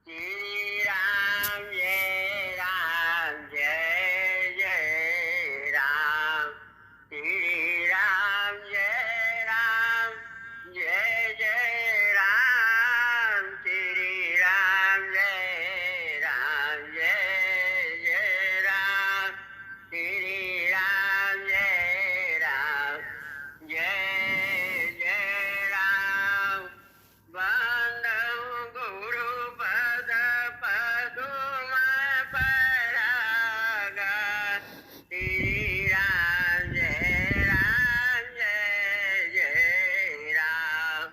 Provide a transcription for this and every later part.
Shri Ram, Jai Jai Ram. Shri Ram, Jai Jai Ram. Shri Ram, Jai Jai Ram. Shri Ram, Jai Jai Ram. Bandhu Guru Pada Paduma Paraga Shri Ram Jai Jai Ram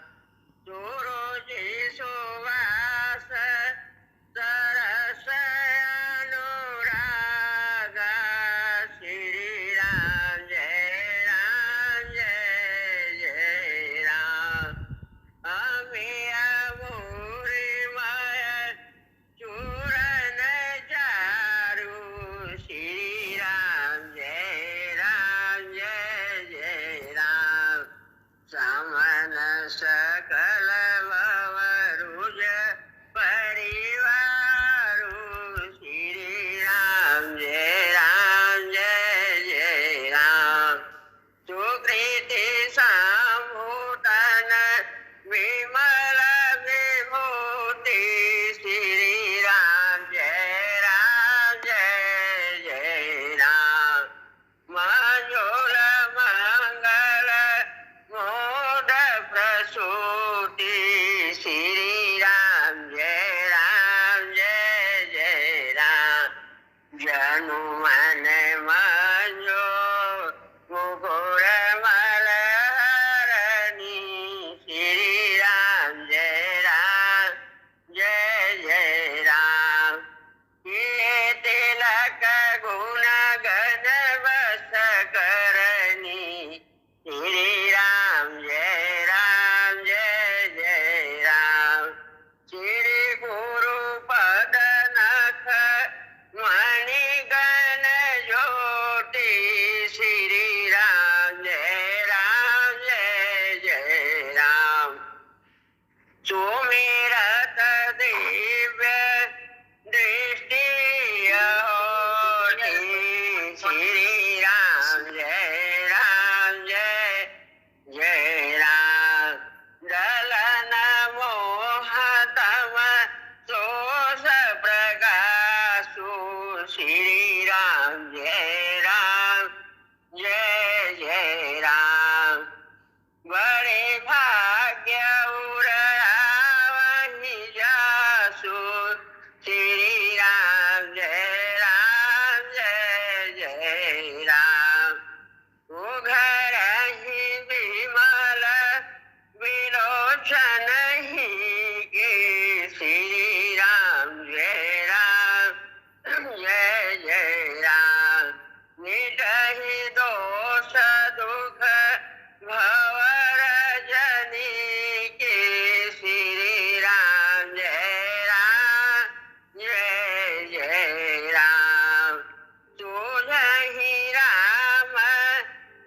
Suruchi Suvasa Sarasaya Anuraga Shri Ram Jai Ram Amiya Muri Maya Churan Charu Shri Ram Jai Ram Samana Sakala Vavaruja Parivaru Shri Ram Jai Ram Sukriti Samutana Vimala Vibhuti Shri Ram Jai Ram Manjula Mangala Moda Prasuti Shri Ram Jai Ram Janumane Manjo Mukura Malaharani Shri Ram Jai Ram Tilak Guna Ganavasa Karani Shri Ram Jai Ram Shri Guru Padanakha Mani Gana Jyoti Shri Ram Jai Ram Sumirat Divya Drishti Yahoti Shri Ram Jai Ram Dalana Mohatama Sosa Prakasu Shri Ram Jai Ram Bade Bhagya Uravani Jasu Shri Ram Jai Ram Ugharahi Bimala Vilochanahi Ki Shri Ram Jai Ram Nitahi Dosa Dukha Bhavarajani Ki Shri Ram Jai Ram Tujahi Rama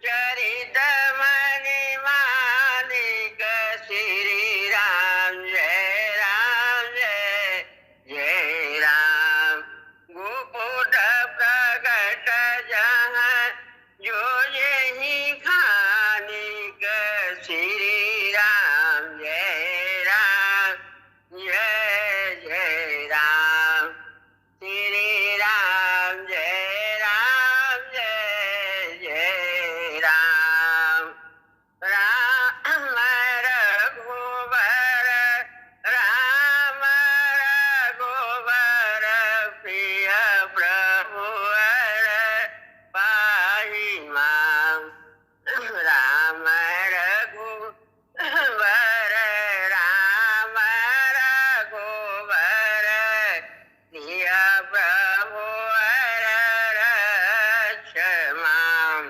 Charitamani Malika Shri Ram Jai Ram Guputa Pragata Jahan Jo Yehi Khanika Shri Ram Jai Ram Shri Ram Jai Ram Rama Raghuvar Rama Raghuvar Priya Prabhuvar Pahi Mam Rama Raghuvar Rama Raghuvar Priya Prabhuvar Rachamam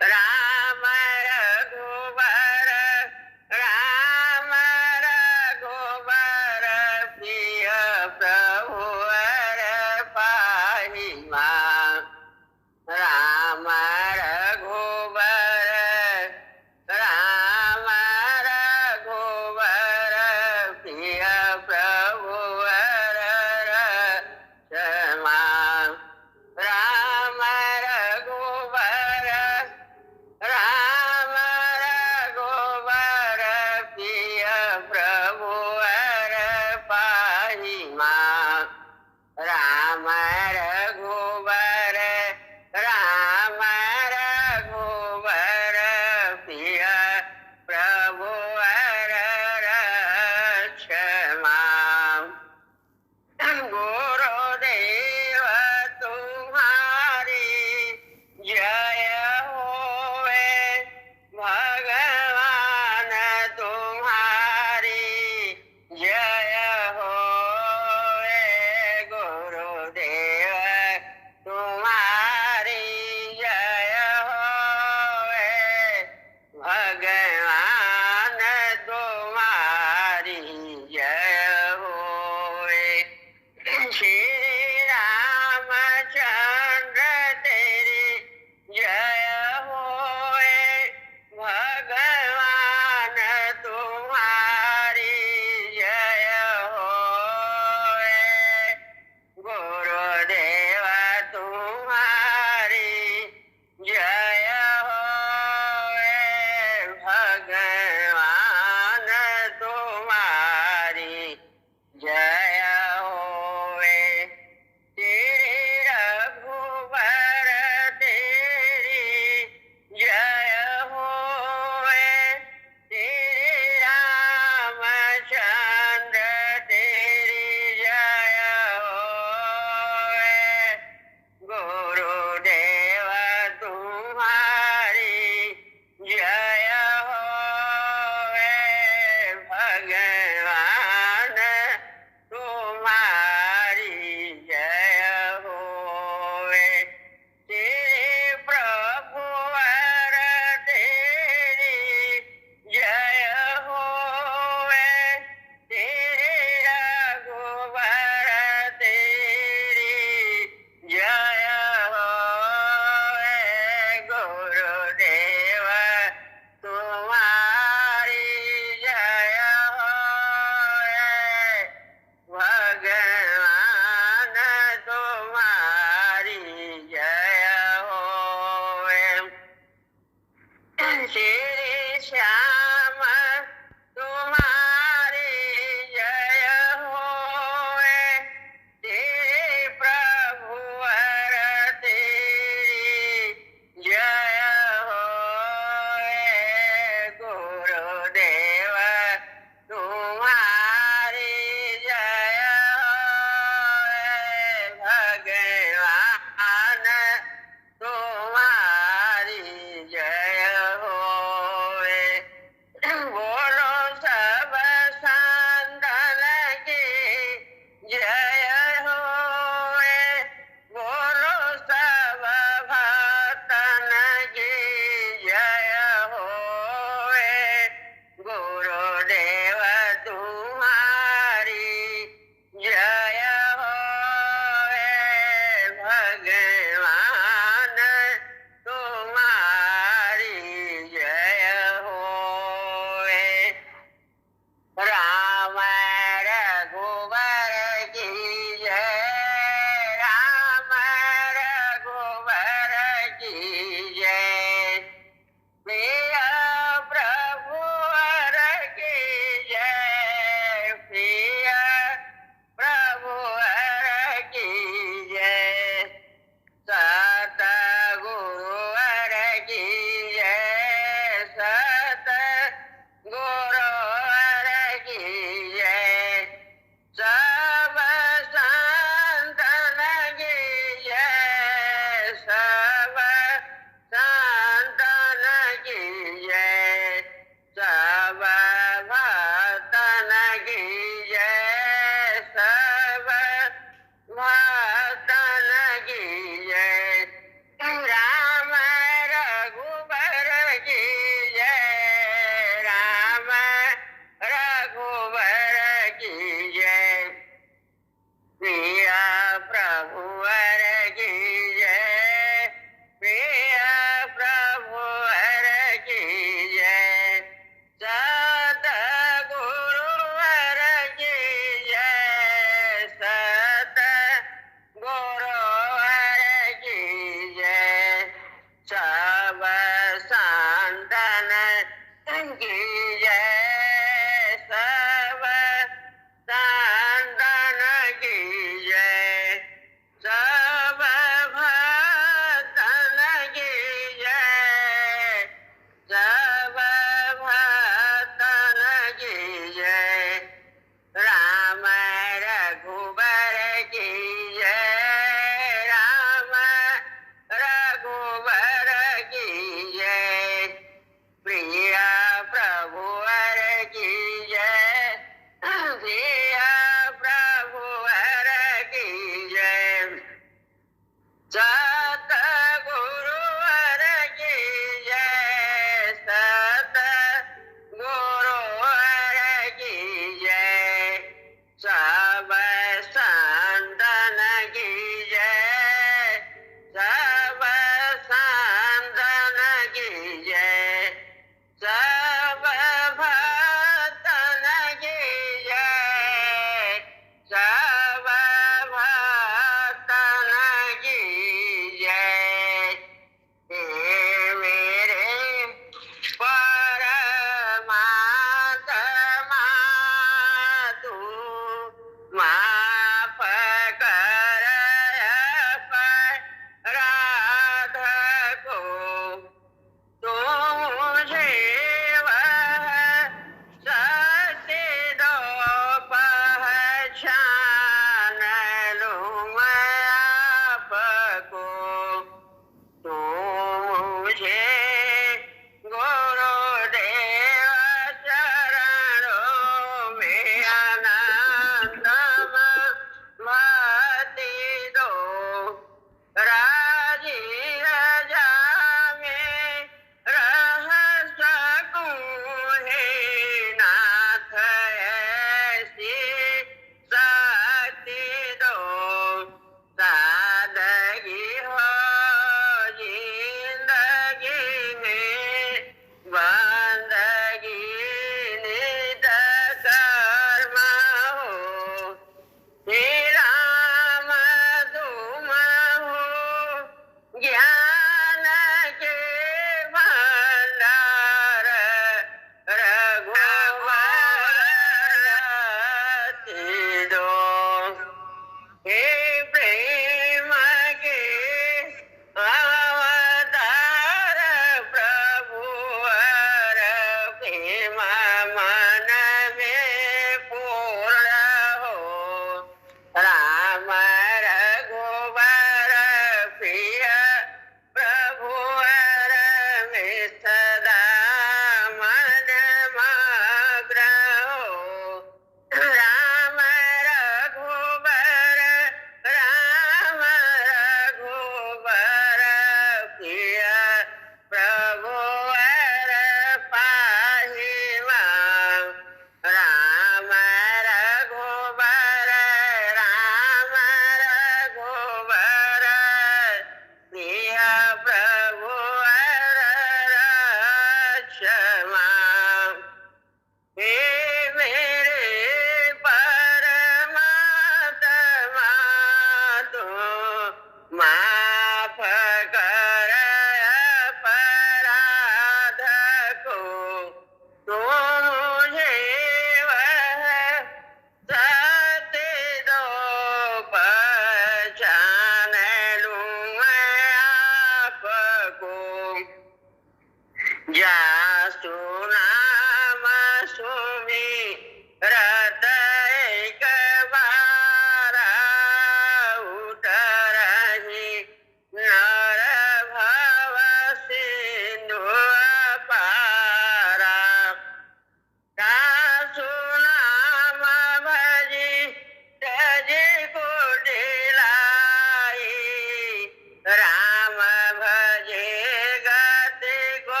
Rama Raghuvar Rama Raghuvar Priya Prabhuvar Pahi Mam Rama Raghuvar Rama Raghuvar Priya Prabhu Ram रघुवर राम रघुवर प्रिय प्रभु वर रक्षमा गुरुदेव तुम्हारी जय होवे भगवान तुम्हारी जय होवे गुरुदेव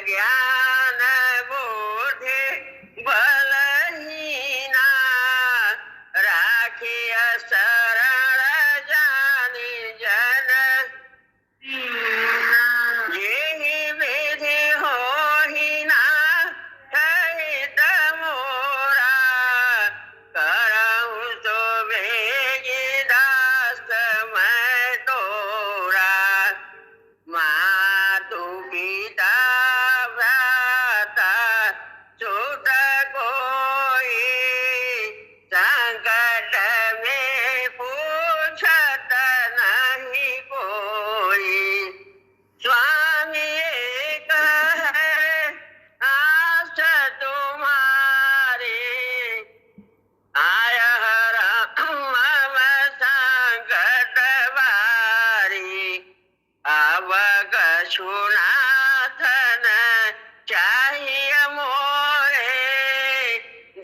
ज्ञान बुद्धि बलहीना राखिय शरण जानी जन यही विधि होहि ना सहित मोरा करहु सो भेगी दास मैं तोरा मातु पिता भ्राता सुत कोई संकट में पूछत नहीं कोई स्वामी एक है आस तुम्हारी आय हर मम संकट बारी अब कछुनाथन चाहिए मोरे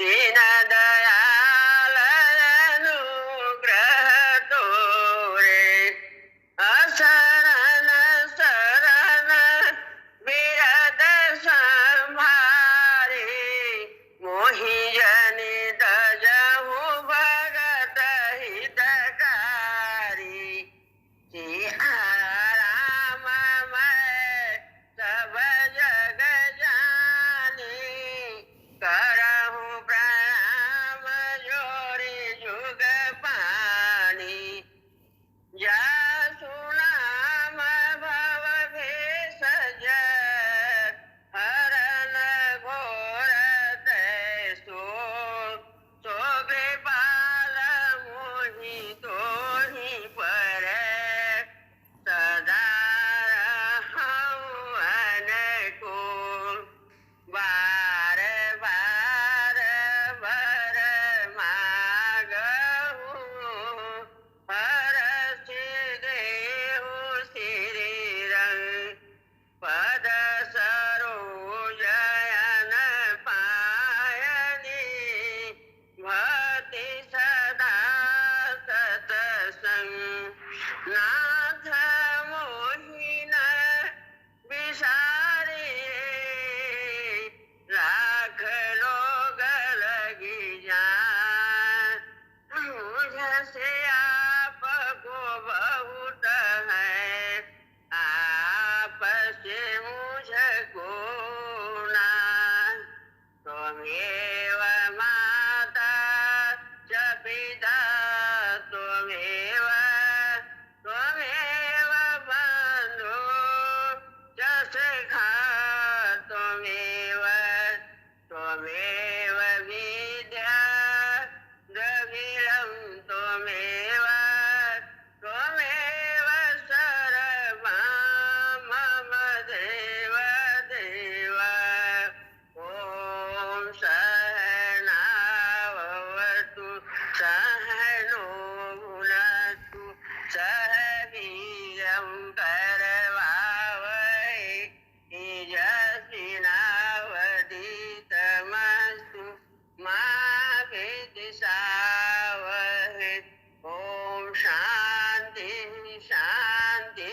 दीन दयाल अनुग्रह तोरे असरन शरण बिरद संभारी मोहि जनि दजहु भगत हितकारी सिया राम मैं सब जग जानी करहु प्रणाम जोरी जुग पानी जासु नाम भव भेषज हरन घोर तैसो सो कृपाल मोहि तोहि पर सदा रहूं अनुकूल बार बार वर मागहु हरषि देहु श्री रंग पद सरोजन पायनी भक्ति सदा सतसंग नाथ मोहिन विसारी लाख लोग लगी जान मुझसे आपको बहुत है आपसे मुझको ना त्वमेव माता च पिता त्वमेव त्वमेव बन्धु च सखा त्वमेव त्वमेव विद्या द्रविणं त्वमेव त्वमेव सर्वं मम देव देव ॐ सहनावतु सहनो भुनक्तु सह वीर्यं करवावहै तेजस्विनावधीतमस्तु मा विद्विषावहै ॐ शान्ति शान्ति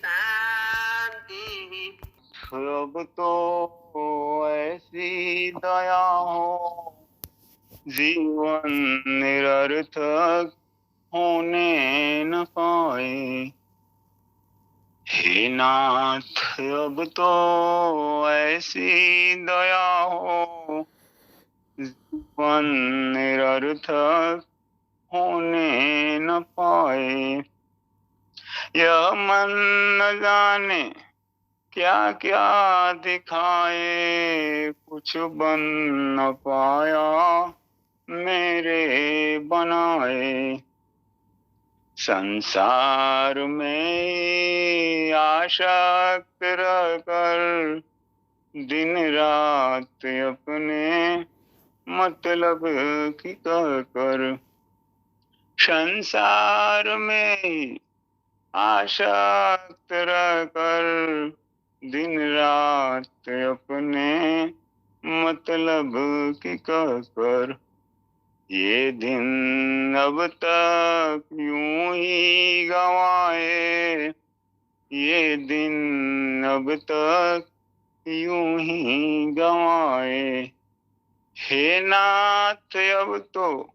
शान्तिः अब तो ऐसी दया हो जीवन निरर्थक होने न पाए। हे नाथ अब तो ऐसी दया हो जीवन निरर्थक होने न पाए। यह मन न जाने क्या क्या दिखाए, कुछ बन न पाया मेरे बनाए। संसार में आसक्त रहकर दिन रात अपने मतलब की कहकर। संसार में आसक्त रहकर दिन रात अपने मतलब की कहकर। ये दिन अब तक यूं ही गंवाए, ये दिन अब तक यूं ही गंवाए। हे नाथ अब तो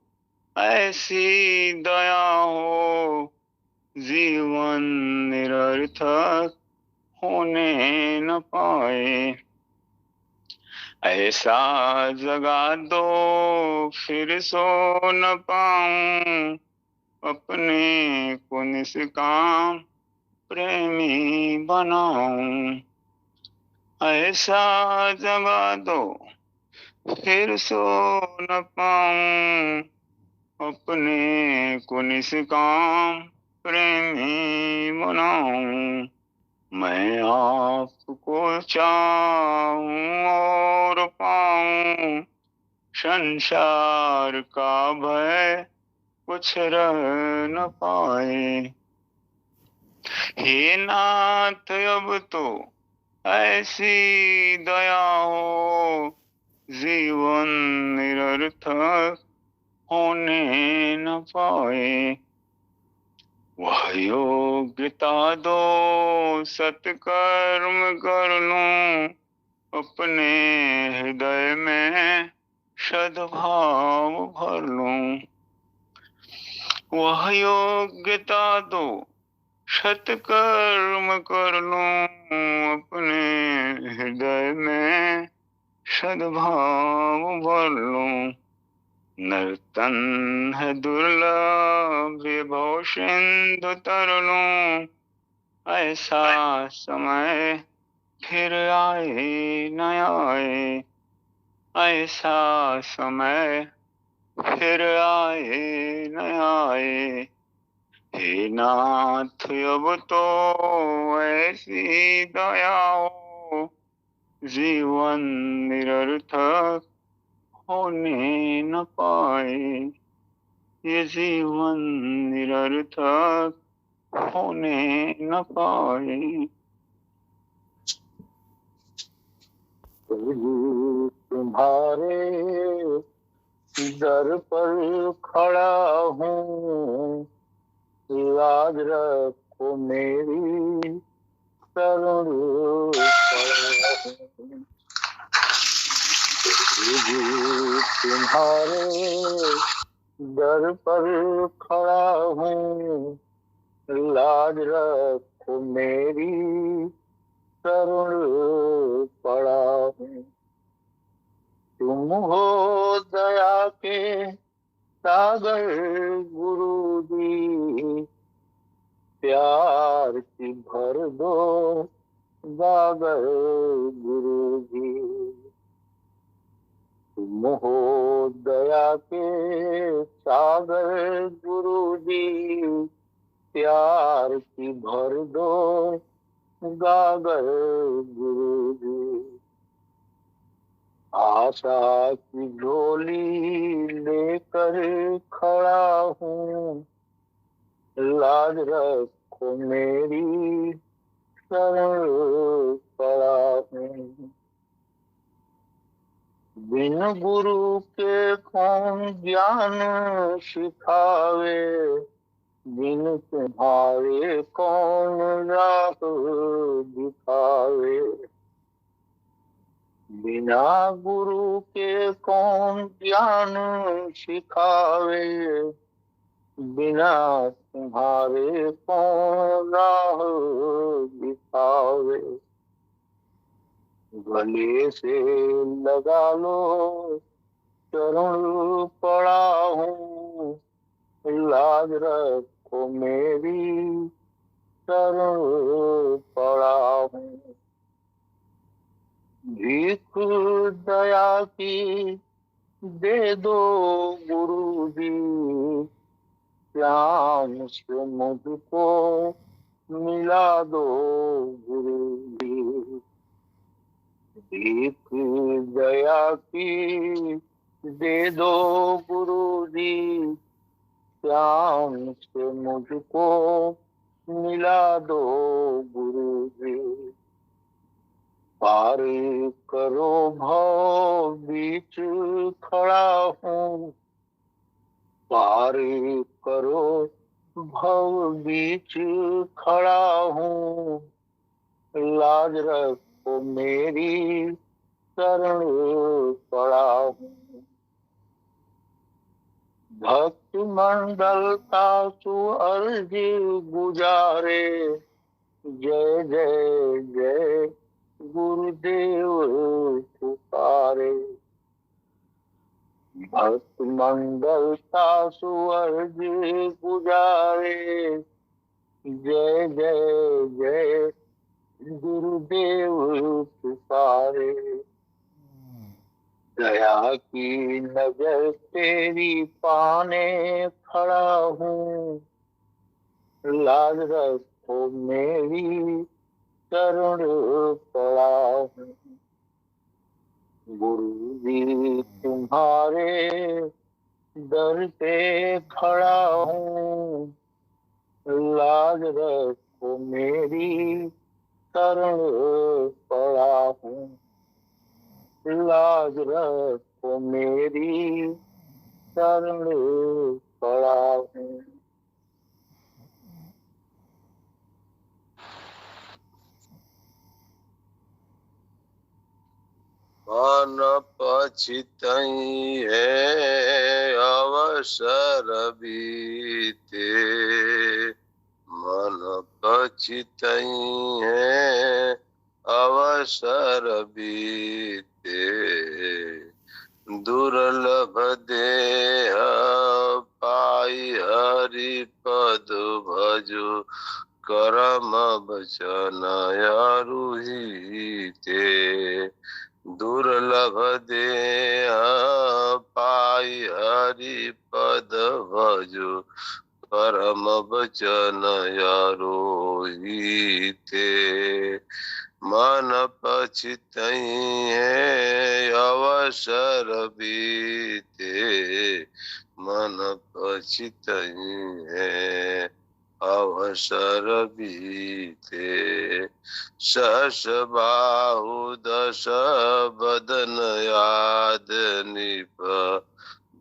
ऐसी दया हो, जीवन निरर्थक होने न पाए। ऐसा जगा दो फिर सो न पाऊं, अपने को निष्काम प्रेमी बनाऊं। ऐसा जगा दो फिर सो न पाऊं, अपने को निष्काम प्रेमी बनाऊं। मैं आपको चाहूं और पाऊं, संसार का भय कुछ रह न पाए। हे नाथ अब तो ऐसी दया हो, जीवन निरर्थक होने न पाए। वह योग्यता दो सत्कर्म कर लूं, अपने हृदय में सद्भाव भर लूं। वह योग्यता दो सत्कर्म कर लूं, अपने हृदय में सद्भाव भर लूं। नर्तन है दुर्लभ भव सिंधु तर लूं, ऐसा समय फिर आए न आए। ऐसा समय फिर आए न आए। हे नाथ अब तो ऐसी दया हो, जीवन निरर्थक होने न पाए। ये जीवन निरर्थक होने न पाए। तुम्हारे दर पर खड़ा हूँ, लाज रखो मेरी शरण पड़ा हूँ। तुम्हारे दर पर खड़ा हूँ, लाज रखो मेरी शरण पड़ा हूँ। तुम हो दया के सागर गुरु जी, प्यार की भर दो गागर गुरु जी। तुम हो दया के सागर गुरु जी, प्यार की भर दो गागर गुरु जी। आशा की झोली लेकर खड़ा हूँ, लाज रखो मेरी शरण पड़ा हूँ। बिन गुरु के कौन ज्ञान सिखावे, बिन तुम्हारे कौन राह दिखावे। बिना गुरु के कौन ज्ञान सिखावे, बिना तुम्हारे कौन राह दिखावे। गले से लगा लो चरण पड़ा हूँ, लाज रखो मेरी शरण पड़ा हूँ। भीख दया की दे दो गुरु जी, श्याम से मुझको मिला दो गुरु जी। भीख दया की दे दो गुरु जी, श्याम से मुझको मिला दो गुरु जी। पार करो भव बीच खड़ा हूँ, पार करो भव बीच खड़ा हूँ, लाज रख को मेरी शरण पड़ा हूँ। भक्त मंडल तासु अर्जी गुजारे, जय जय जय गुरुदेव पुकारे। भक्त मंडल तासु अर्जी गुजारे, जय जय जय गुरुदेव पुकारे। दया की नजर तेरी पाने खड़ा हूँ, लाज रखो मेरी शरण पड़ा हूँ। गुरु जी तुम्हारे दर पे खड़ा हूँ, लाज रखो मेरी शरण पड़ा हूँ। लाज रखो मेरी शरण पड़ा हूँ। मन पछितई है अवसर बीते, मन पछितई है अवसर बीते। दुर्लभ देह पाई हरि पद भजो, करम बचन अरुहिते। दुर्लभ देह पाई हरि पद भजो, परम बचन अरुहिते। मन पछितई है अवसर बीते, मन पछितई है अवसर बीते। सहस बाहु दस बदन याद निप,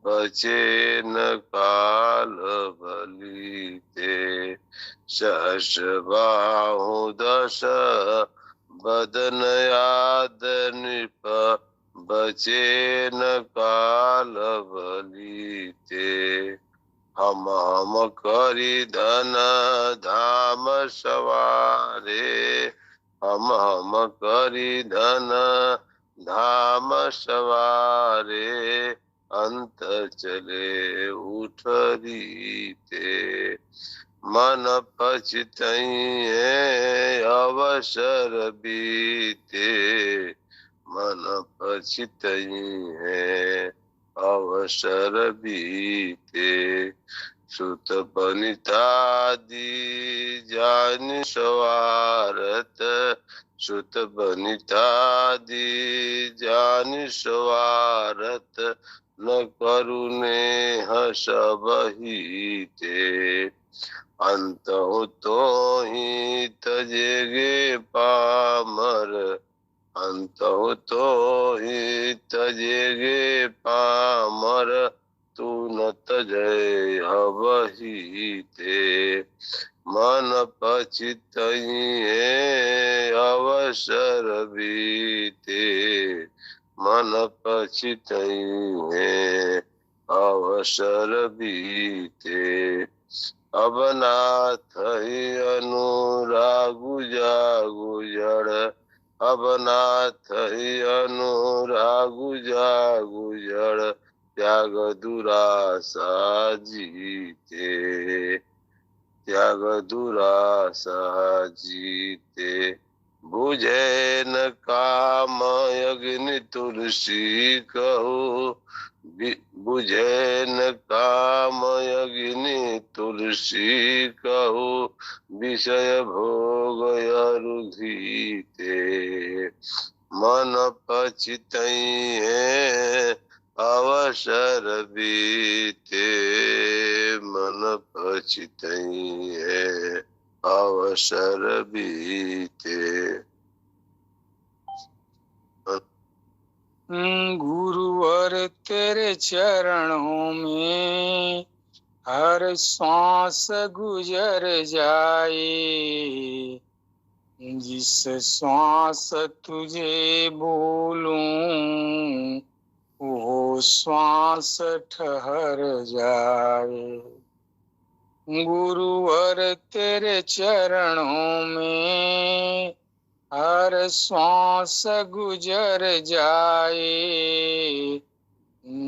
बचे न काल बलीते। सहस बाहु दस बदन याद निप, बचे न काल बलीते। हम करी धन धाम सवारे, हम करी धन धाम सवारे। अंत चले उठरीते, मन पछितई है अवसर बीते, मन पछितई है अवसर बीते। सुत बनितादि जान सवारत, सुत बनितादि जान सवारत। न करुणे सबहीते, अंत हो तो ही तजेगे पामर, अंत हो तो ही तजेगे पामर। तू न तजय हबहीते, मन पछितई है अवसर बीते, मन पछितई है अवसर बीते। अब नाथ ही अनुरागु जागु जड़, अब नाथ ही अनुरागु जागु जड़। त्याग दुरासा जीते, त्याग दुरासा जीते। बुझे न काम अग्नि तुलसी कहू, बुझे न काम अग्नि तुलसी कहू। विषय भोग अरुधीते, मन पछितई है अवसर बीते, मन पछितई है अवसर बीते। गुरुवर तेरे चरणों में हर सांस गुजर जाए, जिस श्वास तुझे भूलूं वो श्वास ठहर जाए। गुरुवर तेरे चरणों में हर श्वास गुजर जाए।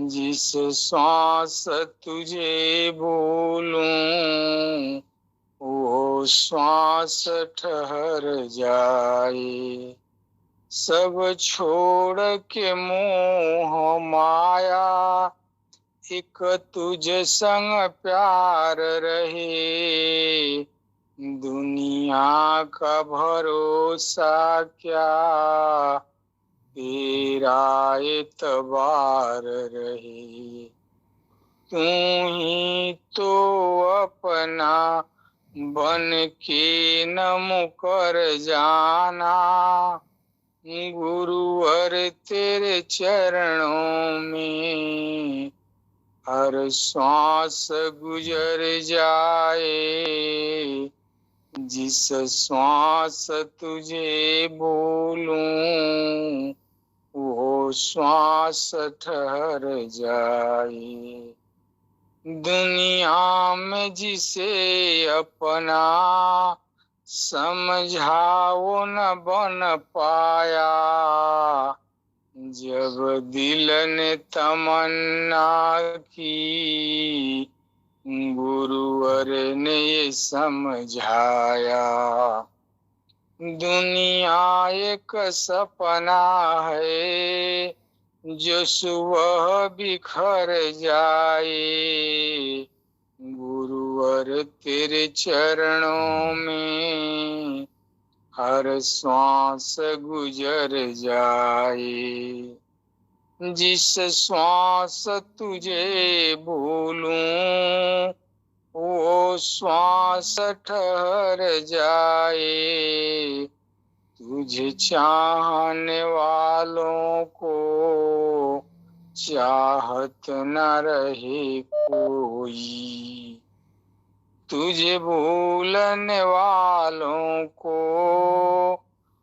जिस श्वास तुझे भूलूं वो श्वास ठहर जाए। सब छोड़ के मोह माया एक तुझ संग प्यार रहे। दुनिया का भरोसा क्या तेरा एतबार रहे। तू ही तो अपना बन के न मुकर जाना। गुरुवर तेरे चरणों में हर श्वास गुजर जाए। जिस श्वास तुझे भूलूं वो श्वास ठहर जाए। दुनिया में जिसे अपना समझाओ न बन पाया। जब दिल ने तमन्ना की गुरुवर ने ये समझाया। दुनिया एक सपना है जो सुबह बिखर जाए। गुरुवर तेरे चरणों में हर श्वास गुजर जाए। जिस श्वास तुझे भूलूं वो श्वास ठहर जाए। तुझे चाहने वालों को चाहत न रहे कोई। तुझे भूलने वालों को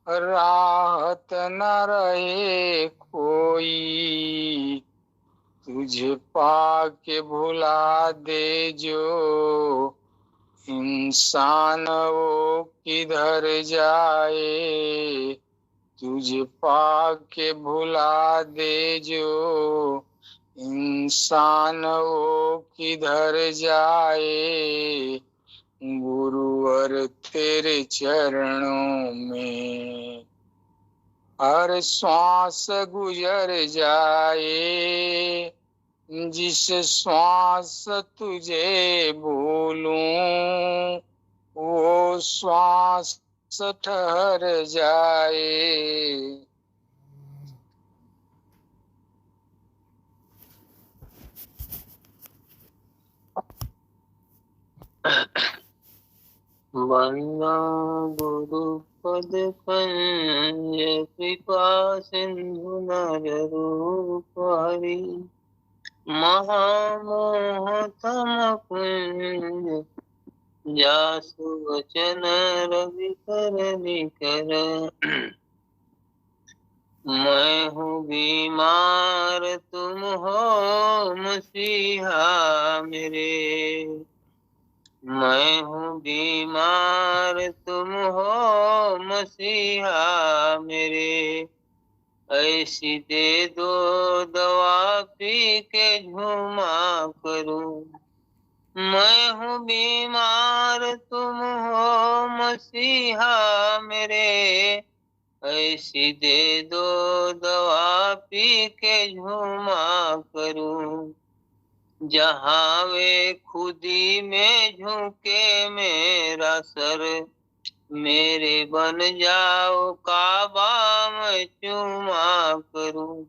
राहत न रहे कोई। तुझे पाके भुला दे जो इंसान वो किधर जाए। तुझे पाके भुला दे जो इंसान वो किधर जाए। गुरुवर तेरे चरणों में हर श्वास गुजर जाए। जिस श्वास तुझे भूलूं वो श्वास ठहर जाए। वंदना गुरुपद पंज कृपा सिंधु नर रूप हरि। महामोह तम कुंज जासु वचन रवि कर निकर। मैं हूँ बीमार तुम हो मसीहा मेरे। मैं हूँ बीमार तुम हो मसीहा मेरे। ऐसी दे दो दवा पी के झूमा करूं। मैं हूँ बीमार तुम हो मसीहा मेरे। ऐसी दे दो दवा पी के झूमा करूं। जहाँ वे खुदी में झुके मेरा सर। मेरे बन जाओ काबा मैं चूमा करूं।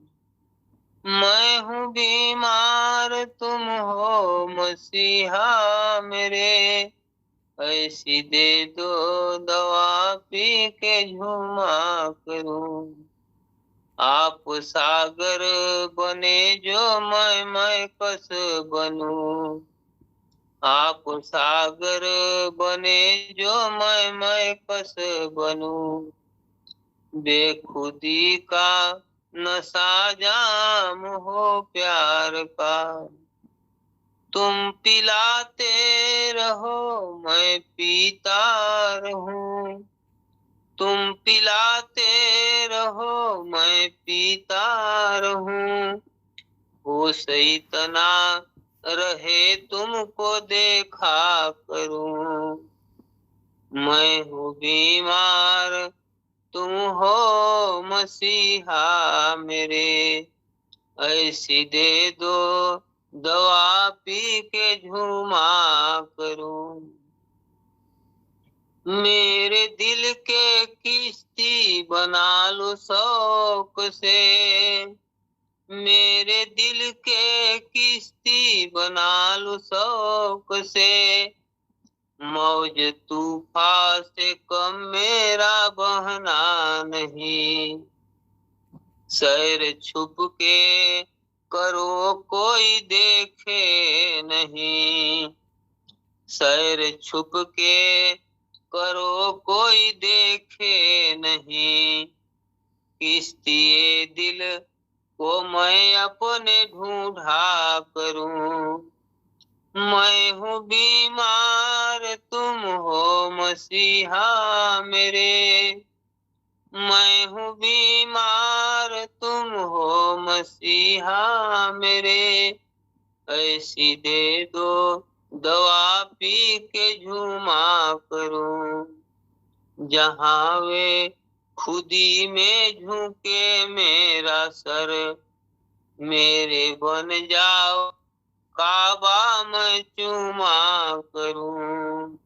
मैं हूँ बीमार तुम हो मसीहा मेरे। ऐसी दे दो दवा पी के झूमा करूं। आप सागर बने जो मैं कस बनूं। आप सागर बने जो मैं कस बनूं। बेखुदी का नशा जाम हो प्यार का। तुम पिलाते रहो मैं पीता रहूं। तुम पिलाते रहो मैं पीता रहूं। होश इतना रहे तुमको देखा करूं। मैं हूँ बीमार तुम हो मसीहा मेरे। ऐसी दे दो दवा पी के झूमा करूं। मेरे दिल के किश्ती बना लो शौक से। मेरे दिल के किश्ती बना लो शौक से। मौज तूफान से कम मेरा बहना नहीं। सैर छुप के करो कोई देखे नहीं। सैर छुप के करो कोई देखे नहीं। किश्तिए दिल को मैं अपने ढूंढा करूं। मैं हूँ बीमार तुम हो मसीहा मेरे। मैं हूँ बीमार तुम हो मसीहा मेरे। ऐसी दे दो दवा पी के झूमा करूं। जहाँ वे खुदी में झुके मेरा सर। मेरे बन जाओ काबा मैं चूमा करूं।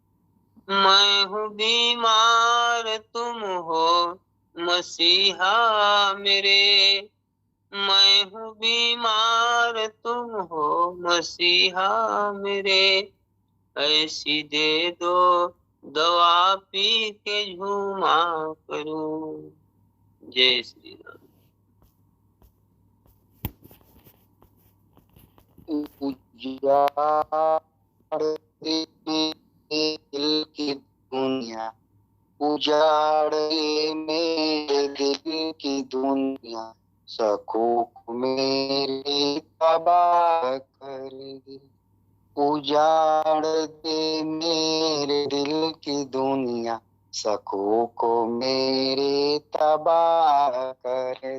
मैं हूँ बीमार तुम हो मसीहा मेरे। मैं हूँ बीमार तुम हो मसीहा मेरे। ऐसी दे दो दवा पी के झूमा करूं। जय श्री राम। उजाड़ दिल की दुनिया, उजाड़ मेरे दिल की दुनिया, सखों मेरे तबाह कर दे। उजाड़ दे मेरे दिल की दुनिया, सखों को मेरे तबाह कर दे।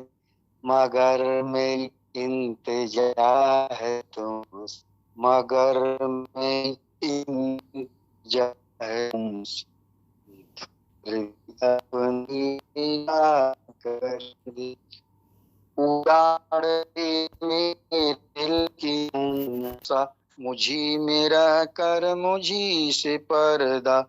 मगर मेरी इंतजार है तुमसे, मगर मैं इंतजार है तुमसे। अपनी कर दे। उड़ाड़ दे मेरे दिल की ऊंचा, मुझी मेरा कर मुझी से पर्दा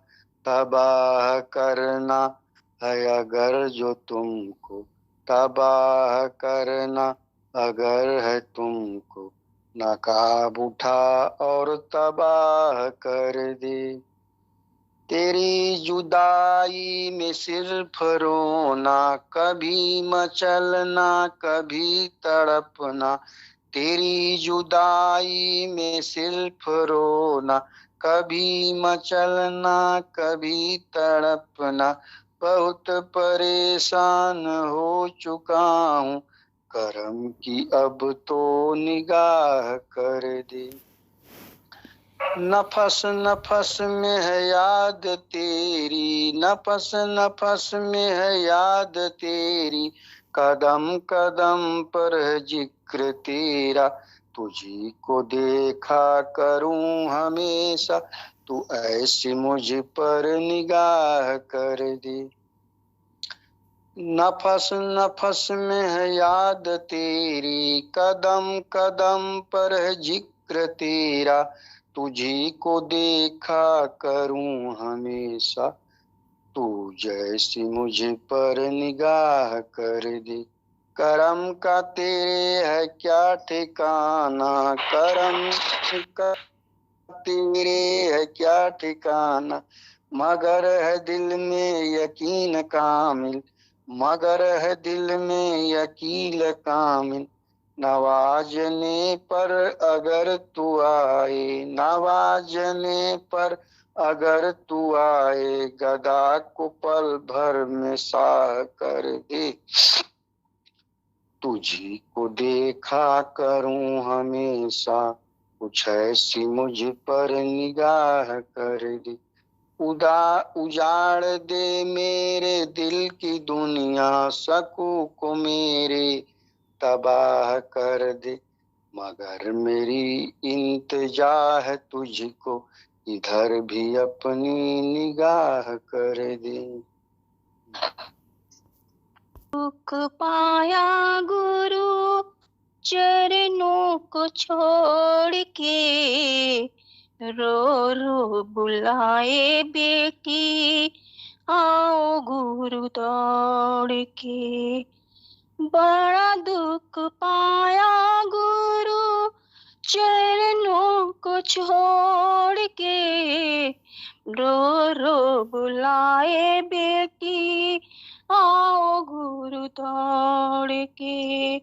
तबाह करना है अगर जो तुमको तबाह करना अगर है तुमको। नकाब उठा और तबाह कर दे। तेरी जुदाई में सिर्फ रोना, कभी मचलना कभी तड़पना। तेरी जुदाई में सिर्फ रोना, कभी मचलना कभी तड़पना। बहुत परेशान हो चुका हूँ, करम की अब तो निगाह कर दे। नफस नफस में है याद तेरी, नफस नफस में है याद तेरी। कदम कदम पर है जिक्र तेरा, तुझी को देखा करूं हमेशा। तू ऐसी मुझ पर निगाह कर दे। नफस नफस में है याद तेरी, कदम कदम पर है जिक्र तेरा। तुझी को देखा करूं हमेशा, तू जैसी मुझ पर निगाह कर दे। करम का तेरे है क्या ठिकाना, करम का तेरे है क्या ठिकाना। मगर है दिल में यकीन कामिल, मगर है दिल में यकीन कामिल। नवाजने पर अगर तू आए, नवाजने पर अगर तू आए, गदा को पल भर में सा कर दे। तुझी को देखा करूं हमेशा, कुछ ऐसी मुझ पर निगाह कर दे। उजाड़ दे मेरे दिल की दुनिया, सकू को मेरे तबाह कर दे। मगर मेरी इंतजा है तुझको, इधर भी अपनी निगाह कर दे। दुख पाया गुरु चरणों को छोड़ के, रो रो बुलाए बेटी आओ गुरु दौड़ के। बड़ा दुख पाया गुरु चरणों को छोड़ के, रो रो बुलाए बेटी आओ गुरु दौड़ के।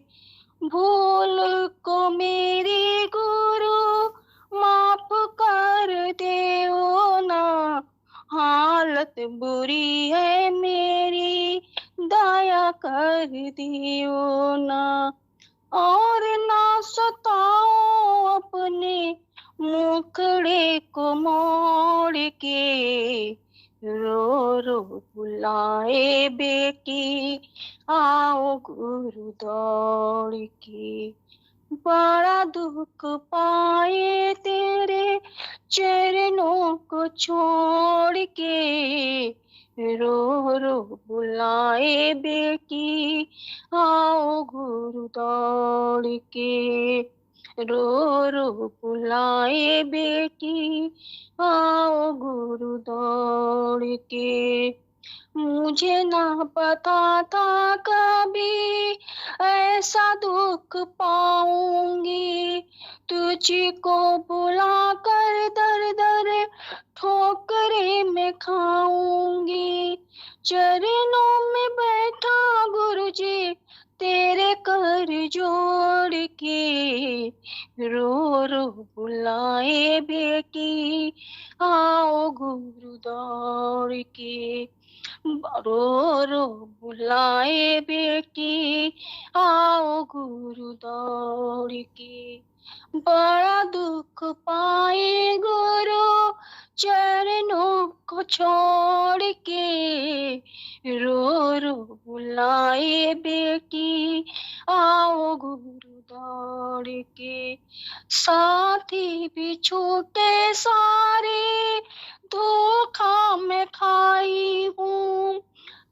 भूल को मेरी गुरु माफ कर देओ ना, हालत बुरी है मेरी दया कर दियो ना। और ना सताओ अपने मुखड़े को मोड़ के, रो रो बुलाए बेटी आओ गुरु दौड़ के। बड़ा दुख पाए तेरे चरणों को छोड़ के, रो रो बुलाए बेटी आओ गुरु दौड़ के। रो रो बुलाए बेटी आओ गुरु दौड़ के। मुझे ना पता था कभी ऐसा दुख पाऊंगी, तुझको बुला कर दर दर ठोकरे में खाऊंगी। चरणों में बैठा गुरुजी तेरे कर जोड़ के, रो रो बुलाए बेटी आओ गुरु दौड़ के। रो रो बुलाए बेटी आओ गुरु दौड़ के। बड़ा दुख पाए गुरु चरणों को छोड़ के, रो रो बुलाए बेटी आओ गुरु दौड़ के। साथी भी छूटे सारे धोखा मैं खाई हूँ,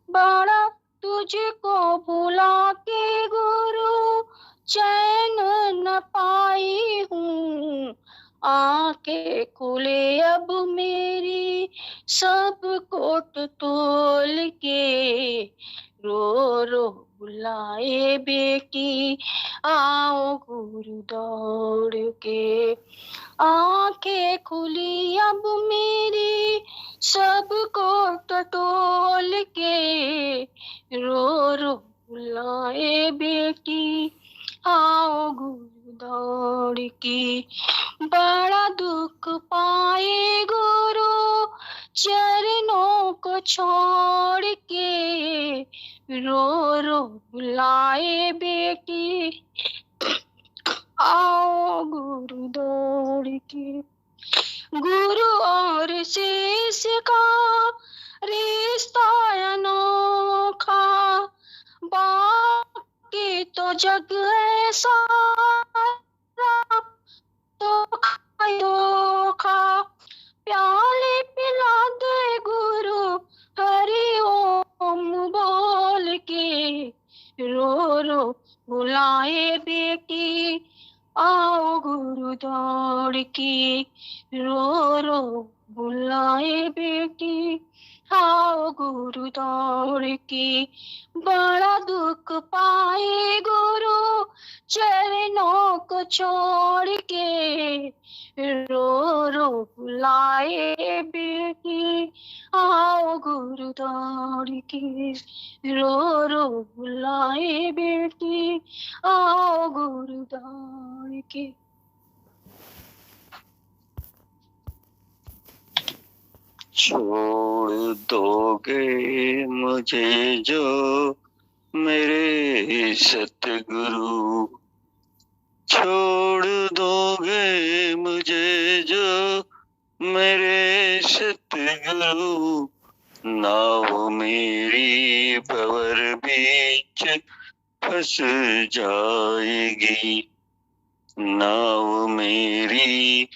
बड़ा तुझको भुला के गुरु चैन न पाई हूँ। आंखें खुले अब मेरी सब कोट तोल के, रो रो बुलाए बेटी आओ गुरु दौड़ के। आंखें खुली अब मेरी सब कोट तोल के, रो रो बुलाए बेटी आओ गुरु दौड़ के। बड़ा दुख पाए गुरु चरणों को छोड़ के, रो रो बुलाए बेटी आओ गुरु दौड़ के। गुरु और शिष्य का रिश्ता अनोखा, बाकी तो जग है सारा धोखा। प्याले पिला दे गुरु हरि ओम बोल के, रो रो बुलाए बेटी आओ गुरु दौड़ के। रो रो बुलाए बेटी आओ गुरु दौड़ के। बड़ा दुख पाए गुरु चरणों को छोड़ के रो रो बुलाए बेटी, आओ गुरु दौड़ के रो रो बुलाए बेटी, आओ गुरु दौड़ के। छोड़ दोगे मुझे जो मेरे सतगुरु, छोड़ दोगे मुझे जो मेरे सतगुरु, नाव मेरी भंवर बीच फंस जाएगी, नाव मेरी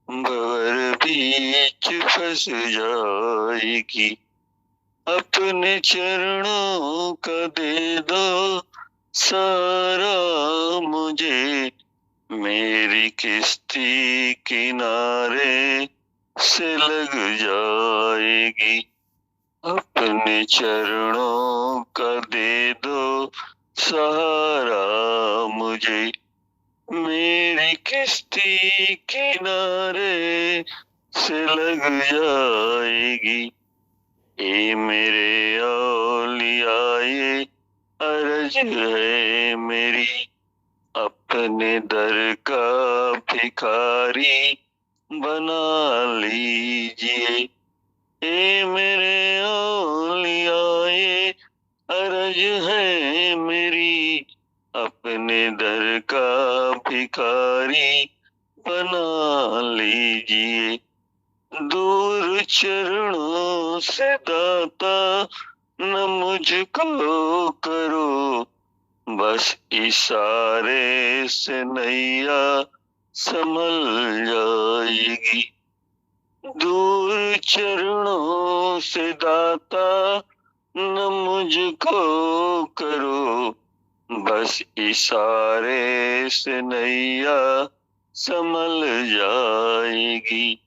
भंवर बीच फंस जाएगी। अपने चरणों का दे दो सारा मुझे, मेरी किश्ती किनारे से लग जाएगी। अपने चरणों का दे दो सहारा मुझे, मेरी किश्ती किनारे से लग जाएगी। ए मेरे औलिया ये अर्ज है मेरी, अपने दर का भिखारी बना लीजिए। ए मेरे औलिया ये अर्ज है मेरी, अपने दर का भिखारी बना लीजिए। दूर चरणों से दाता न मुझको करो, बस इशारे से नैया संभल जाएगी। दूर चरणों से दाता न मुझको करो, बस इशारे से नैया संभल जाएगी।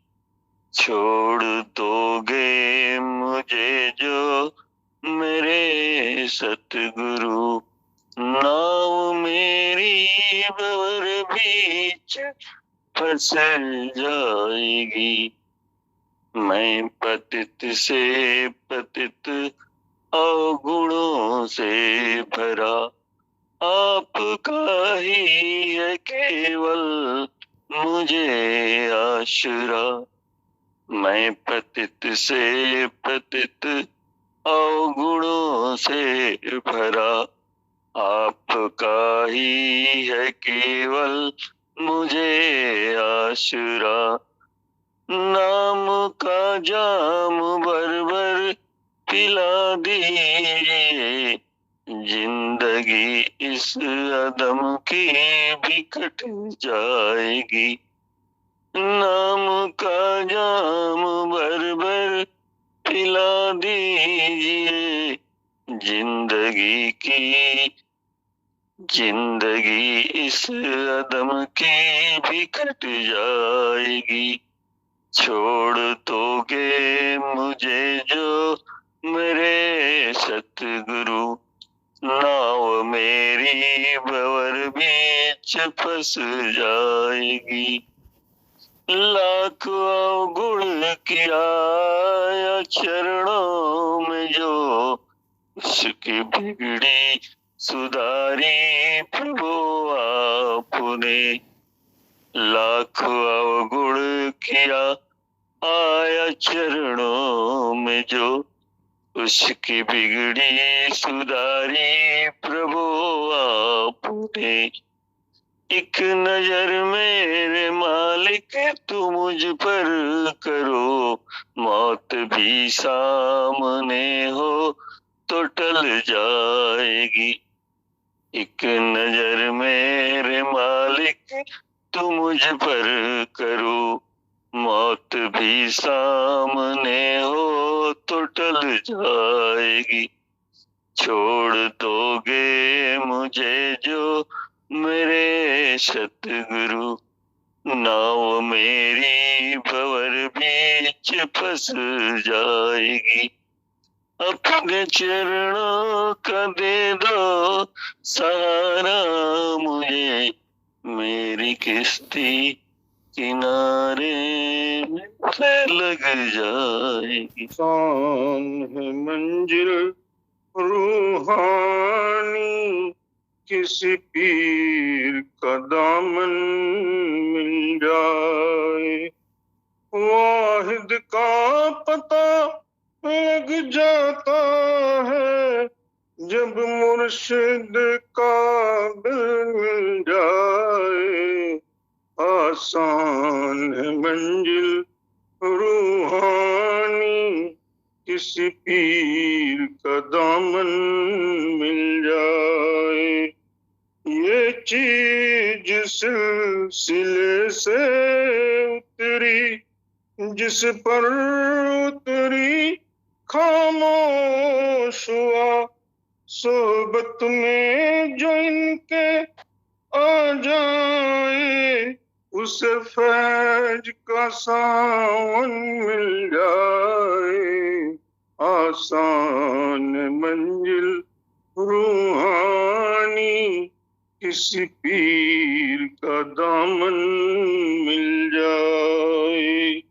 छोड़ दोगे मुझे जो मेरे सतगुरु, नाव मेरी भंवर बीच फंस जाएगी। मैं पतित से पतित अवगुणों से भरा, आपका ही है केवल मुझे आश्रा। मैं पतित से पतित अवगुणों से भरा, आपका ही है केवल मुझे आश्रा। नाम का जाम भर भर पिला दीजिए, जिंदगी इस अदम की भी कट जाएगी। नाम का जाम भर भर पिला दीजिए, जिंदगी इस अदम की भी कट जाएगी। छोड़ दोगे मुझे जो मेरे सतगुरु, नाव मेरी भंवर बीच फंस जाएगी। लाख अवगुण किया चरणों में जो, उसकी बिगड़ी सुधारी प्रभु आपने। लाख अवगुण किया आया चरणों में जो, उसकी बिगड़ी सुधारी प्रभु आपने। एक नजर मेरे मालिक तू मुझ पर करो, मौत भी सामने हो तो टल जाएगी। एक नजर मेरे मालिक तू मुझ पर करो, मौत भी सामने हो तो टल जाएगी। छोड़ दोगे मुझे जो मेरे सतगुरु, नाव मेरी भंवर बीच फंस जाएगी। अपने चरणों का दे दो सहारा मुझे, मेरी किश्ती किनारे से लग जाएगी। कौन है मंजिल रूहानी, किसी पीर का दामन मिल जाए। वाहिद का पता लग जाता है, जब मुर्शिद का दिल मिल जाए। आसान है मंजिल रूहानी, किसी पीर का दामन मिल जाए। ये चीज सिलसिले से उतरी, जिस पर उतरी खामोश हुआ। सोहबत में जो इनके आ जाए, उसे फैज का सावन मिल जाए। आसान मंजिल रूहानी, किसी पीर का दामन मिल जाए।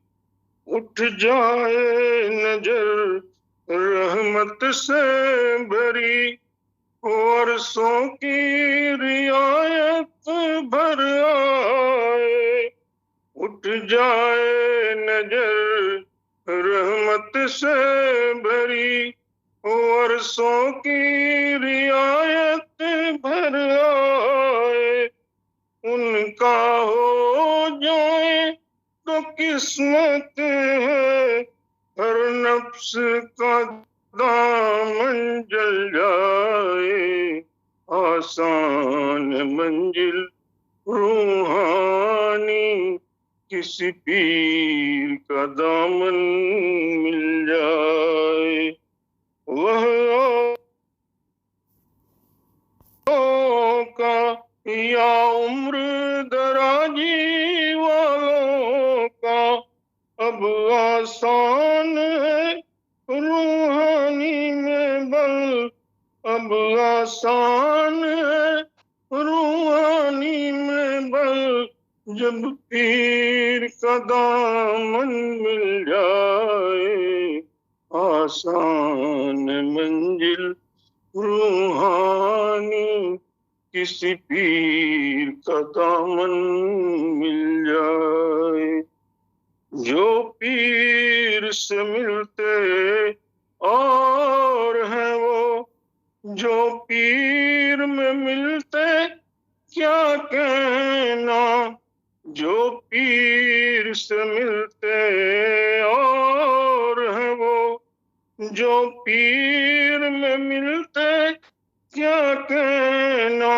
उठ जाए नजर रहमत से भरी, वर्षों की रियायत भर आए। उठ जाए नजर रहमत से भरी, वर्षों की रियायत भर आए। उनका हो जाए तो किस्मत है, हर नफ्स का दामन जल जाए। आसान मंजिल रूहानी, किसी पीर का दामन मिल जाए। वह का या उम्र दराजी वालों का अब आसान है रूहानी में बल। अब आसान है रूहानी में बल, जब पीर का दामन मिल जाए। आसान मंजिल रूहानी, किसी पीर का दामन मिल जाए। जो पीर से मिलते और है वो, जो पीर में मिलते क्या कहना। जो पीर से मिलते और है वो, जो पीर में मिलते क्या कहना।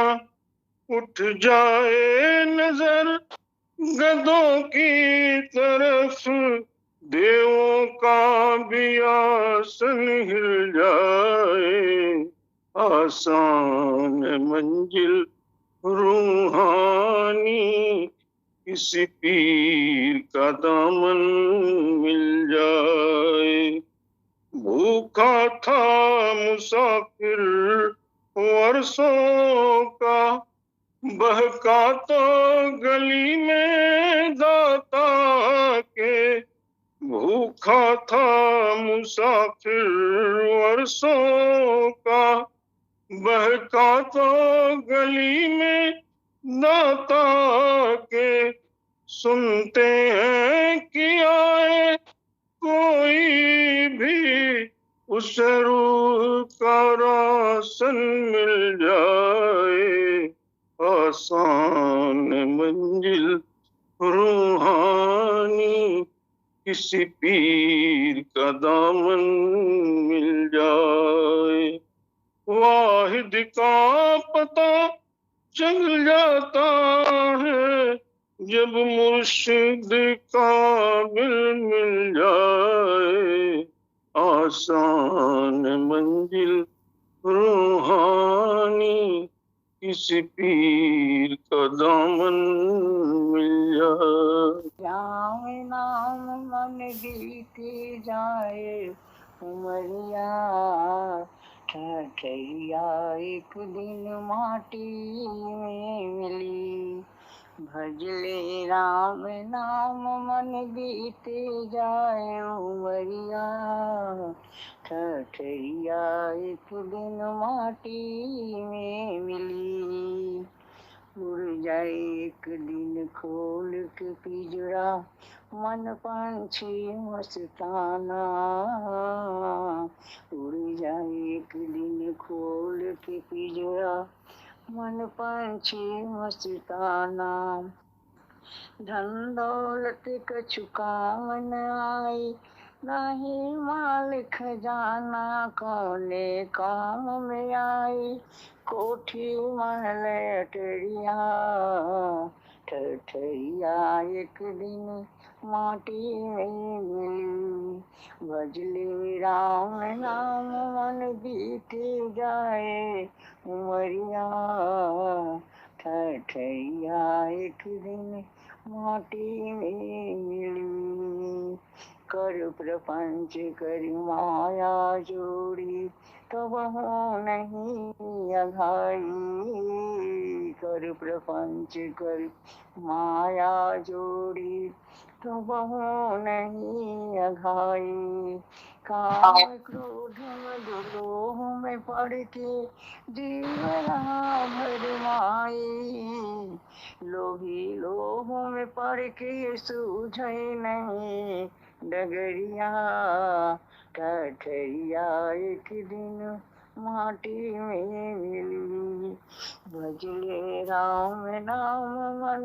उठ जाए नजर गदों की तरफ, देवों का भी आसन हिल जाए। आसान मंजिल रूहानी, किसी पीर का दामन मिल जाए। भूखा था मुसाफिर वर्षों का, बहका तो गली में दाता के। भूखा था मुसाफिर वर्षों का, बहका तो गली में दाता के। सुनते हैं कि आए कोई भी, उस रूह का राशन मिल जाए। आसान मंजिल रूहानी, किसी पीर का दामन मिल जाए। वाहिद का पता चल जाता है, जब मुर्शिद काबिल मिल जाए। आसान मंजिल रूहानी, किसी पीर का दामन मिल जाए। राम नाम मन बीती जाए उमरिया, ठैया एक दिन माटी में मिली। भजले राम नाम मन बीते जाए उमरिया, ठठैया एक दिन माटी में मिली। उड़ जाए एक दिन खोल के पिंजरा, मन पंछी मस्ताना। उड़ जाए एक दिन खोल के पिंजरा, मन पंछी मस्ताना। धन दौलत कछु काम न आई, नाही माल खजाना कौने काम में आई। कोठी महल अटरिया, ठठैया एक दिन माटी में मिली। भजले राम नाम मन बीते जाए उमरिया, ठठैया एक दिन माटी में मिली। कर प्रपंच कर माया जोड़ी, तब हो नहीं अघाई। कर प्रपंच कर माया जोड़ी, तब हो नहीं अघाई। काम क्रोध मद लोभ में पड़ के जीव रहा भरमाई। लोभी लोभ में पड़ के सूझे नहीं डगरिया, ठठैया एक दिन माटी में मिली। भजले राम नाम मन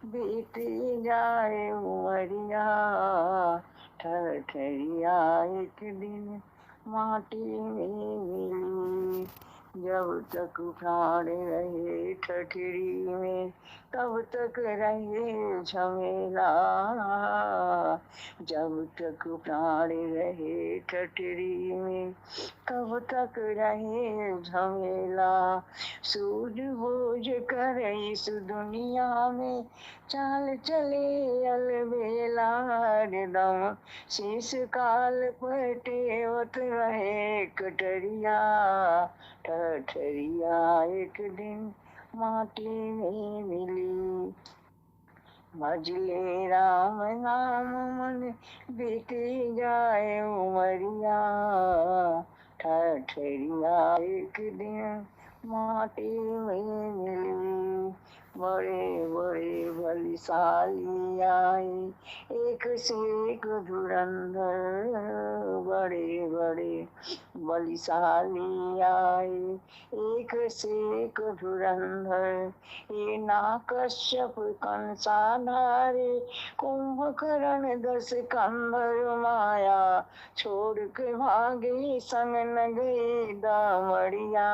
बीती जाए उमरिया, ठठैया एक दिन माटी में मिली। जब तक प्राण रहे ठठरी में, तब तक रहे झमेला। जब तक प्राण रहे ठठरी में, तब तक रहे झमेला। सूझबूझ कर इस दुनिया में, चाल चले अलबेला। हरदम शीश काल पर टेवत रहे कटरिया, ठठरिया एक दिन माटी में मिली। भजले राम नाम मन बीती जाए उमरिया, ठठरिया एक दिन माटी में मिली। बड़े बड़े बलिशाली आए, एक से एक धुरंधर। बड़े बड़े बलिशाली आए, एक से एक धुरंधर। ये ना कश्यप कंसाधारे, कुंभकर्ण 10 कंधर। माया छोड़ के भागे संग न गए दामड़िया,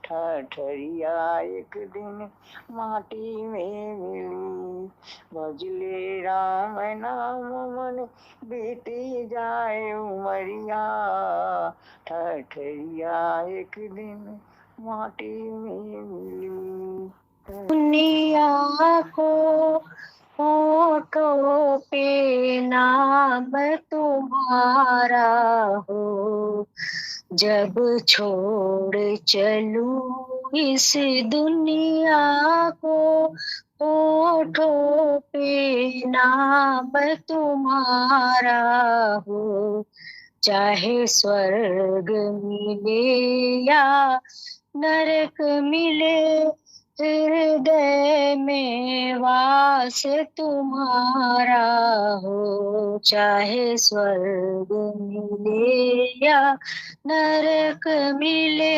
ठठरिया एक दिन माटी में मिली। भजले राम नाम मन बीती जाए उमरिया, ठठरिया एक दिन माटी में मिली। दुनिया को होठों पे नाम तुम्हारा हो, जब छोड़ चलूं इस दुनिया को, होठों पे नाम तुम्हारा हो। चाहे स्वर्ग मिले या नरक मिले, हृदय में वास तुम्हारा हो। चाहे स्वर्ग मिले या नरक मिले,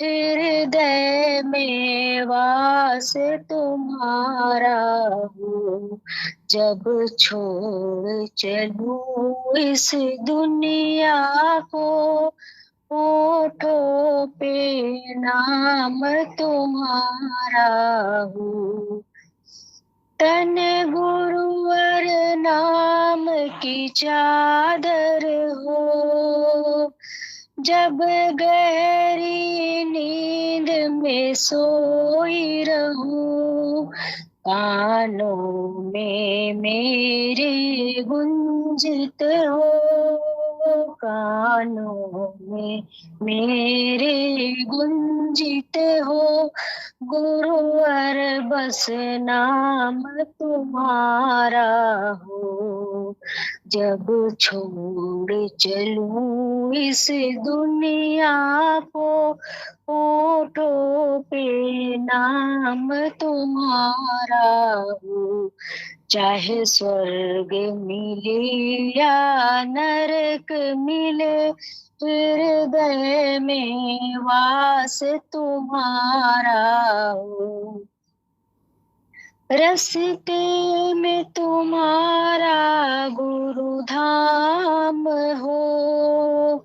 हृदय में वास तुम्हारा हो। जब छोड़ चलूं इस दुनिया को, होठों पे नाम तुम्हारा हो। तन गुरुवर नाम की चादर हो, जब गहरी नींद में सोई रहूं। कानों में मेरे गुंजित हो, कानों में मेरे गुंजित हो। गुरुवर बस नाम तुम्हारा हो। जब छोड़ चलूं इस दुनिया को, होठों पे नाम तुम्हारा हो। चाहे स्वर्ग मिले या नरक मिले, हृदय में वास तुम्हारा हो। रस्ते में तुम्हारा गुरु धाम हो।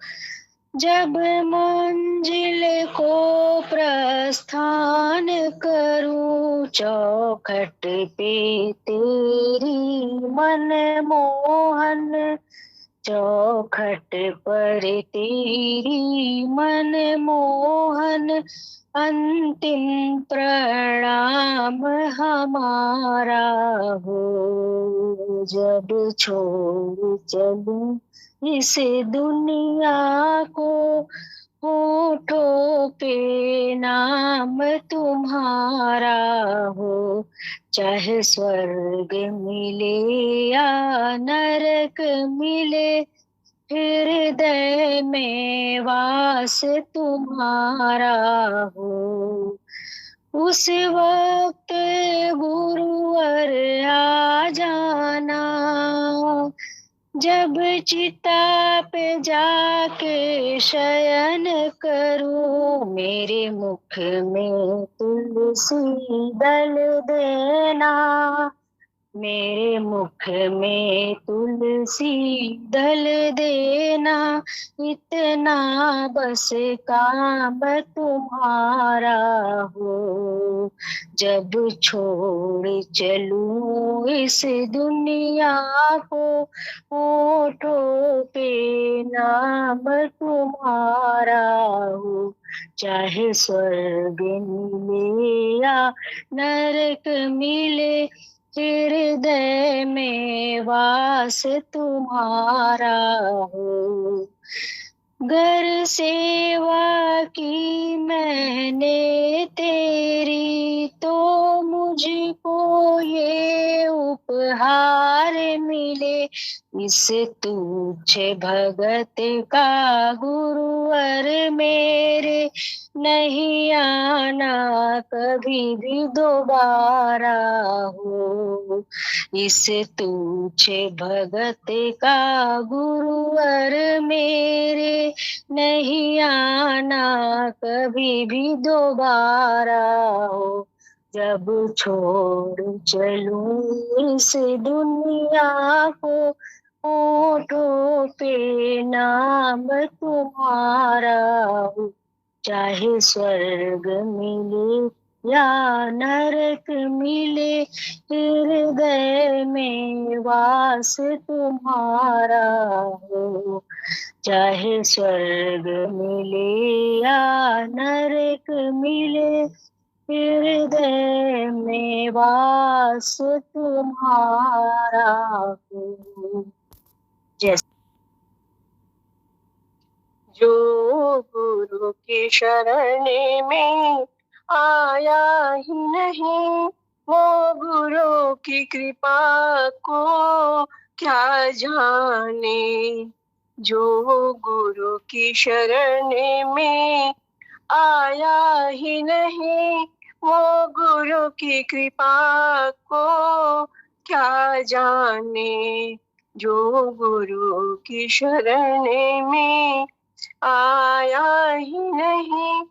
जब मंजिल को प्रस्थान करूं, चौखट पे तेरी मनमोहन, चौखट पर तेरी मनमोहन, अंतिम प्रणाम हमारा हो। जब छोड़ चलूं इस दुनिया को, होठों पे नाम तुम्हारा हो। चाहे स्वर्ग मिले या नरक मिले, हृदय में वास तुम्हारा हो। उस वक्त गुरुवर आ जाना, जब चिता पे जाके शयन करूं, मेरे मुख में तुलसी दल देना, मेरे मुख में तुलसी दल देना, इतना बस काम तुम्हारा हो। जब छोड़ चलूं इस दुनिया को, होठों पे नाम तुम्हारा हो। चाहे स्वर्ग मिले या नरक मिले, हृदय में वास तुम्हारा हो। घर सेवा की मैंने तेरी, तो मुझको ये उपहार मिले। इस तुच्छ भगत का गुरुवर मेरे, नहीं आना कभी भी दोबारा हो। इस तुच्छ भगत का गुरुवर मेरे, नहीं आना कभी भी दोबारा हो। जब छोड़ चलूं इस दुनिया को, होठों पे नाम तुम्हारा हो। चाहे स्वर्ग मिले या नरक मिले, हृदय में वास तुम्हारा हो। चाहे स्वर्ग मिले या नरक मिले, हृदय में वास तुम्हारा हो। जो गुरु की शरण में आया ही नहीं, वो गुरु की कृपा को क्या जाने। जो गुरु की शरण में आया ही नहीं, वो गुरु की कृपा को क्या जाने। जो गुरु की शरण में आया ही नहीं,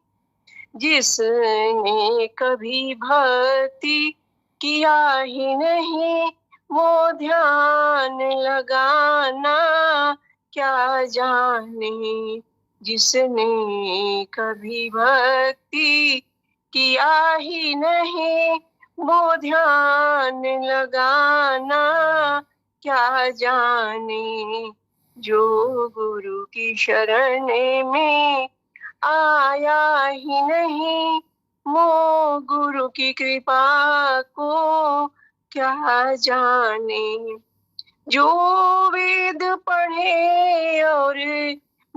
जिसने कभी भक्ति किया ही नहीं, वो ध्यान लगाना क्या जाने। जिसने कभी भक्ति किया ही नहीं, वो ध्यान लगाना क्या जाने। जो गुरु की शरण में आया ही नहीं, वो गुरु की कृपा को क्या जाने। जो वेद पढ़े और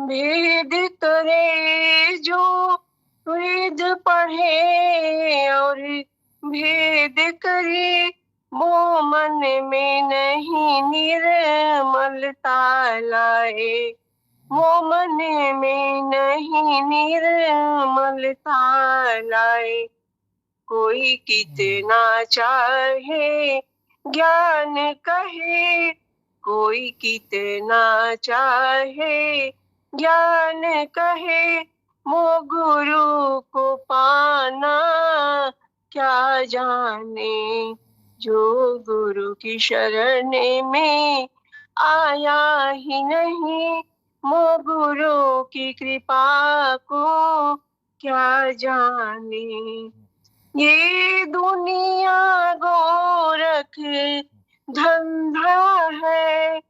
भेद करे, जो वेद पढ़े और भेद करे वो मन में नहीं निर्मलता लाए, वो मन में नहीं निर्मलता लाए। कोई कितना चाहे ज्ञान कहे, कोई कितना चाहे ज्ञान कहे, वो गुरु को पाना क्या जाने। जो गुरु की शरण में आया ही नहीं, वो गुरु की कृपा को क्या जाने। ये दुनिया गोरख धंधा है,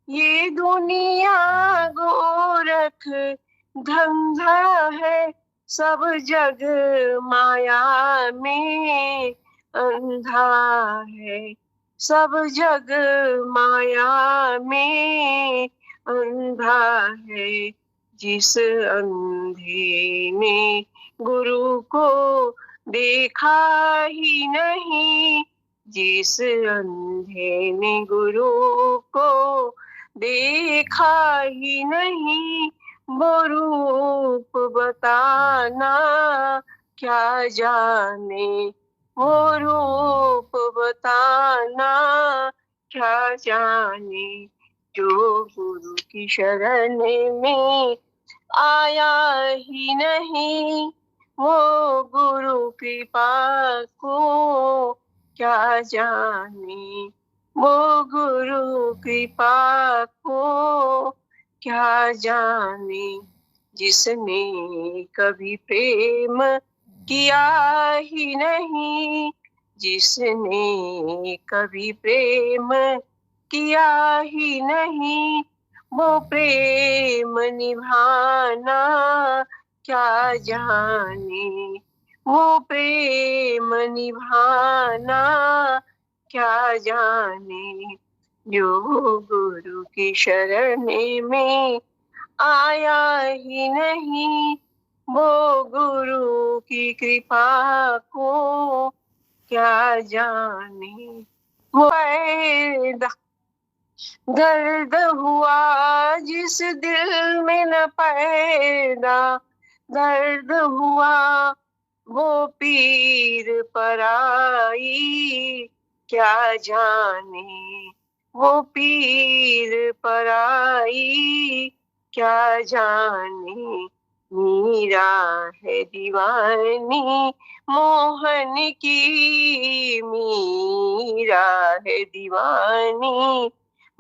ये दुनिया गोरख धंधा है, सब जग माया में अंधा है, सब जग माया में अंधा है। जिस अंधे ने गुरु को देखा ही नहीं, जिस अंधे ने गुरु को देखा ही नहीं, वो रूप बताना क्या जाने, वो रूप बताना क्या जाने। जो गुरु की शरण में आया ही नहीं, वो गुरु कृपा को क्या जाने, वो गुरु कृपा को क्या जाने। जिसने कभी प्रेम किया ही नहीं, जिसने कभी प्रेम किया ही नहीं, वो प्रेम निभाना क्या जाने, वो प्रेम निभाना क्या जाने। जो गुरु की शरण में आया ही नहीं, वो गुरु की कृपा को क्या जाने। वो पैदा दर्द हुआ जिस दिल में न पैदा दर्द हुआ, वो पीर पराई क्या जाने, वो पीर पराई क्या जाने। मीरा है दीवानी मोहन की, मीरा है दीवानी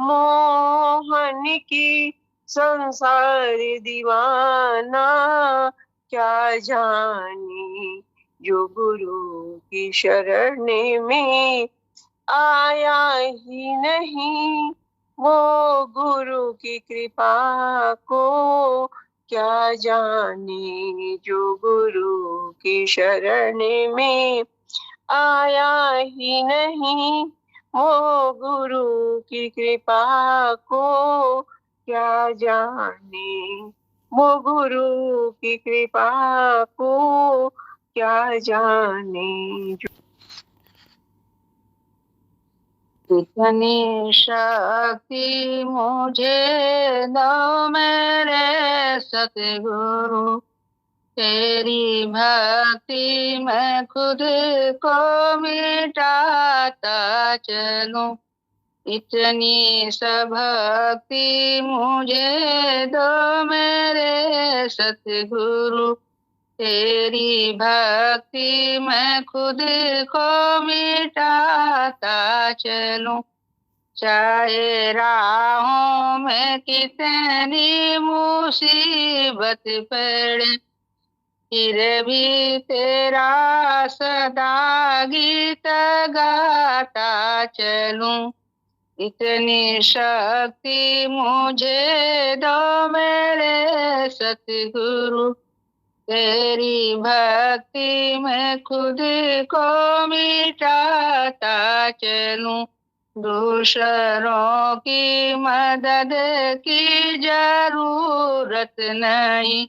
मोहन की, संसार दीवाना क्या जाने। जो गुरु की शरण में आया ही नहीं, वो गुरु की कृपा को क्या जाने। जो गुरु की शरण में आया ही नहीं, वो गुरु की कृपा को क्या जाने, वो गुरु की कृपा को क्या जाने। इतनी शक्ति मुझे दो मेरे सतगुरु, तेरी भक्ति मैं खुद को मिटाता चलूं। इतनी भक्ति मुझे दो मेरे सतगुरु, तेरी भक्ति मैं खुद को मिटाता चलूं। चाहे राहों में कितनी मुसीबत पड़े, फिर भी तेरा सदा गीत गाता चलूं। इतनी शक्ति मुझे दो मेरे सतगुरु, तेरी भक्ति मैं खुद को मिटाता चलूं। दूसरों की मदद की जरूरत नहीं,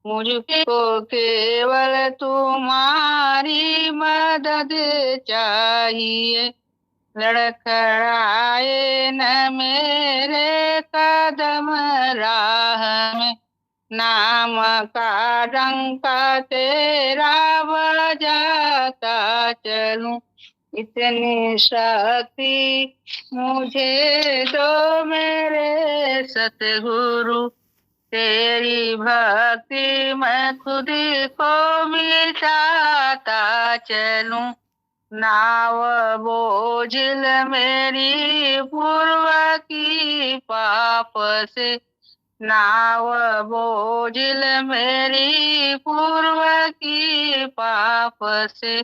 मुझको केवल तुम्हारी मदद चाहिए। लड़खड़ाए न मेरे कदम राह में, नाम का डंका तेरा बजाता चलूं। इतनी शक्ति मुझे दो मेरे सतगुरु, तेरी भक्ति मैं खुद को मिटाता चलूं। नाव बोझिल मेरी पूर्व की पाप से, नाव बोझिल मेरी पूर्व की पाप से,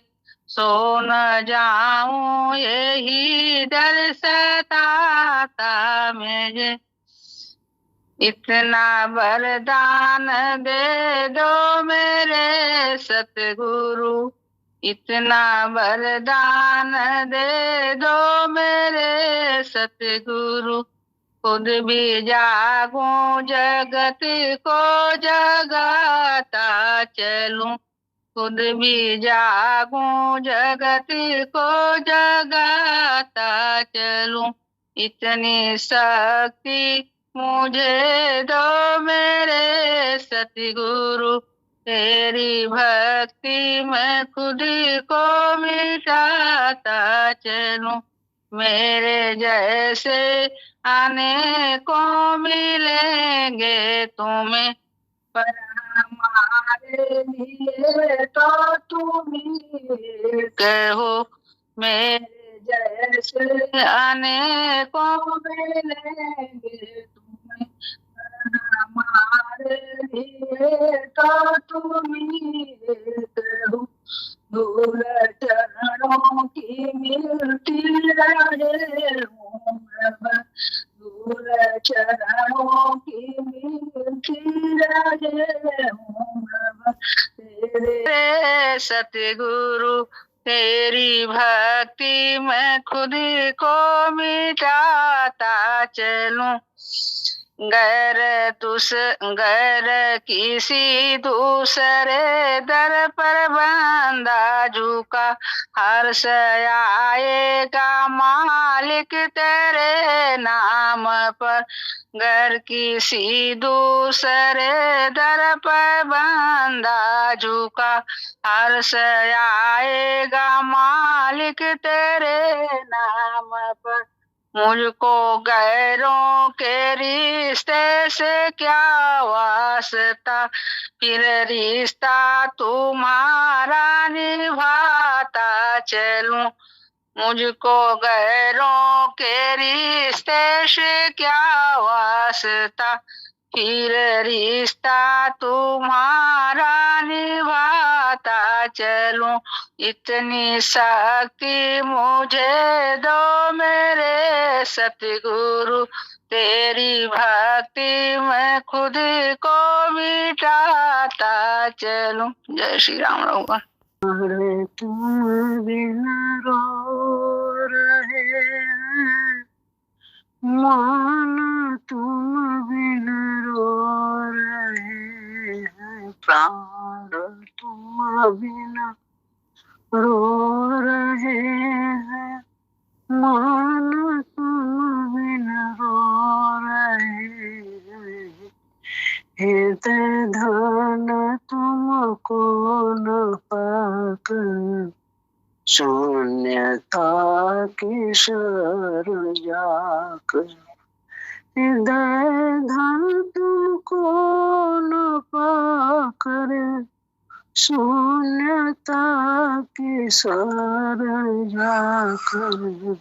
सो न जाऊं यही डर सताता मुझे। इतना वरदान दे दो मेरे सतगुरु, इतना वरदान दे दो मेरे सतगुरु। खुद भी जागूं जगत को जगाता चलूं, खुद भी जागूं जगत को जगाता चलूं। इतनी शक्ति मुझे दो मेरे सतगुरु, तेरी भक्ति मैं खुद को मिटाता चलूं। मेरे जैसे अनेकों मिलेंगे तुम्हें, पर हमारे लिए तो तुम ही कहो। मेरे जैसे अनेकों मिलेंगे तुम्हें, पर हमारे लिए तो तुम ही कहो। धूल चरणों की मिलती रहे उम्र, धूल चरणों की मिलती रहे उम्र। तेरे सतगुरु, तेरी भक्ति मैं खुद को मिटाता चलूं। गैर किसी दूसरे दर पर बंदा झुका, हर्ष आएगा मालिक तेरे नाम पर। गर किसी दूसरे दर पर बंदा झुका, हर्ष आएगा मालिक तेरे नाम पर। मुझको गैरों के रिश्ते से क्या वास्ता, फिर रिश्ता तुम्हारा निभाता चलूं। मुझको गैरों के रिश्ते से क्या वास्ता, फिर रिश्ता तुम्हारा निभाता चलूं। इतनी शक्ति मुझे दो मेरे सतगुरु, तेरी भक्ति मैं खुद को मिटाता चलूं। जय श्री राम रघुवर। तुम बिना रो रहे हैं, मान तुम बिना रो रहे हैं, प्राण तुम बिना रो रहे हैं, मान तुम बिना रो रहे हैं। हृदय धन तुमको न पाकर, शून्यता की शरण जाकर। हृदय धन तुमको न पाकर, शून्यता की शरण जाकर।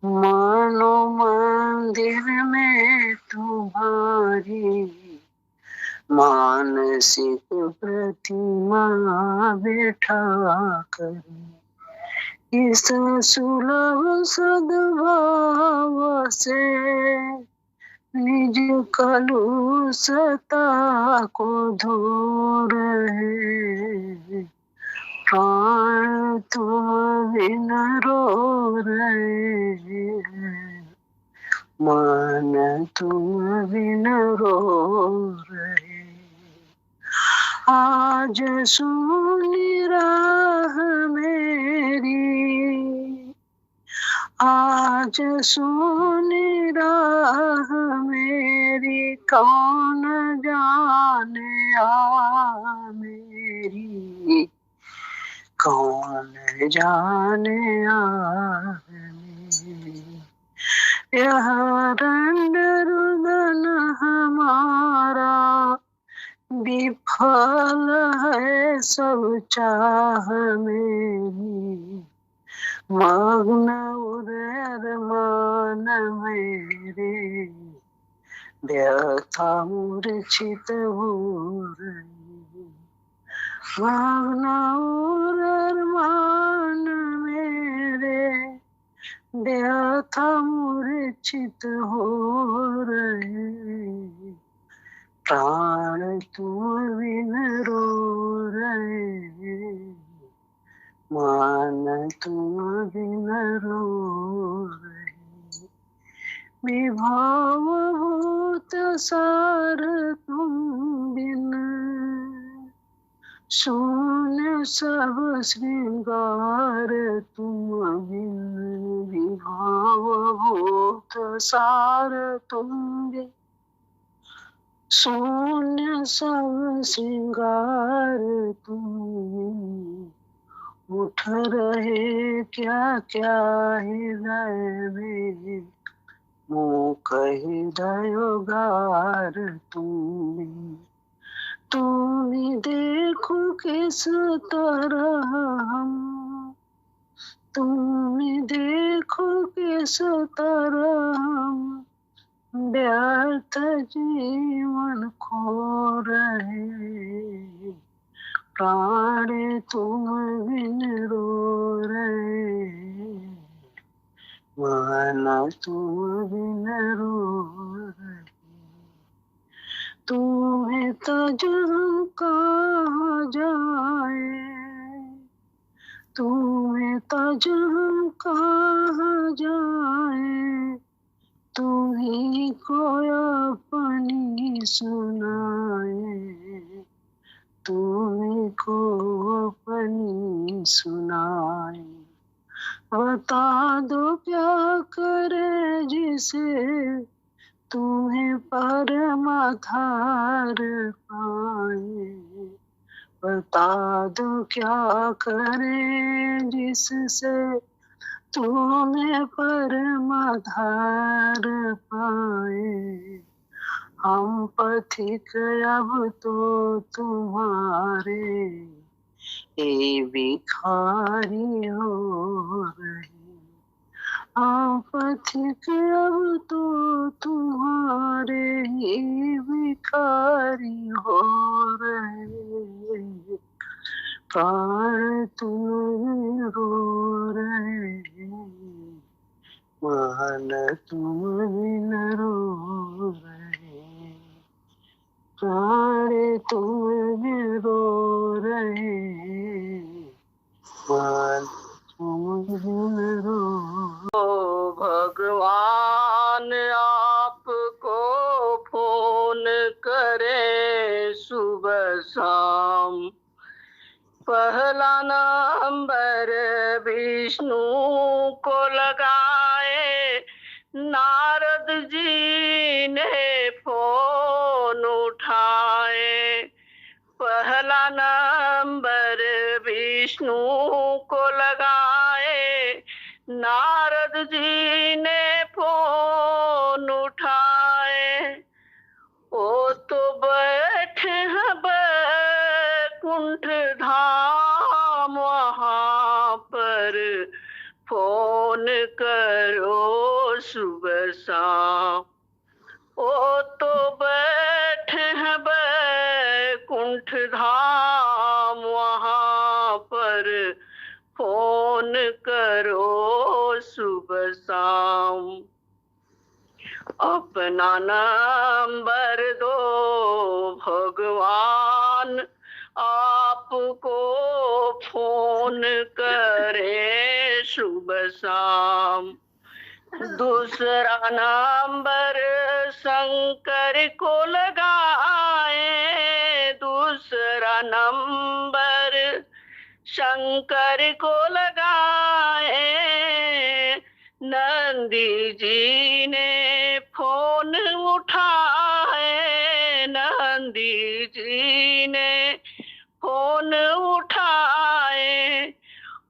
मानो मंदिर में तुम्हारी मानसिक प्रतिमा बैठा कर, इस सुलभ सद्भाव से निज कलुषता को धो रहे। प्राण तुम बिन रो रहे हैं, मन तुम बिन रो रहे। आज सुनी राह मेरी, आज सुनी राह मेरी, कौन जाने आ मेरी, कौन जाने आ मेरी। यह रंग रुदन हमारा विफल है सब चाह मेरी, मग्न उदर मान मेरे, व्यथा मूर्छित हो रही, मग्न उदर मान मेरे, व्यथा मूर्छित हो रहे, प्राण तुम बिन रो रहे, मान तुम बिन रो रहे। विभाव भूत सार तुम बिन, शून्य सब श्रृंगार तुम बिन। विभाव भूत सार तुम बिन, शून्य सब श्रृंगार तुम बिन। उठ रहे क्या क्या हृदय में, मूक हृदय गार तुम बिन। तुम देखो किस तरह हम, तुम देखो किस तरह हम, व्यर्थ जीवन खो रहे, प्राण तुम बिन रो रहे, मन तुम बिन रो रहे। तुम्हें तज हम कहाँ जाए, तुम्हें तज हम कहाँ जाए, तुम्ही को अपनी सुनाए, तुम्ही को अपनी सुनाए। बता दो क्या करे जिसे, तुम्हें परमाधार पाए। बता दो क्या करे जिससे, तुम्हें परमाधार पाए। हम पथिक अब तो तुम्हारे, ये भिखारी हो रहे। हम पथिक अब तो तुम्हारे, ये भिखारी हो रहे, प्राण तुम रो रहे, मान तुम बिन रो रहे, प्राण तुम बिन रो रहे, मान तुम बिन रो। भगवान आपको फोन करे सुबह शाम, पहला नंबर विष्णु को लगाए, नारद जी ने फोन उठाए। पहला नंबर विष्णु को लगाए, नारद जी ने फोन उठाए। वो तो बैठे हैं बैकुंठ धाम, वहाँ पर फोन करो सुबह शाम। वो तो बैठे हैं बैकुंठ धाम, वहाँ पर फोन करो सुबह शाम। अपना नंबर दो भगवान आपको फोन करे सुबह शाम। दूसरा नंबर शंकर को लगाए, दूसरा नंबर शंकर को लगाए, नंदी जी ने फोन उठाए, नंदी जी ने फोन उठाए,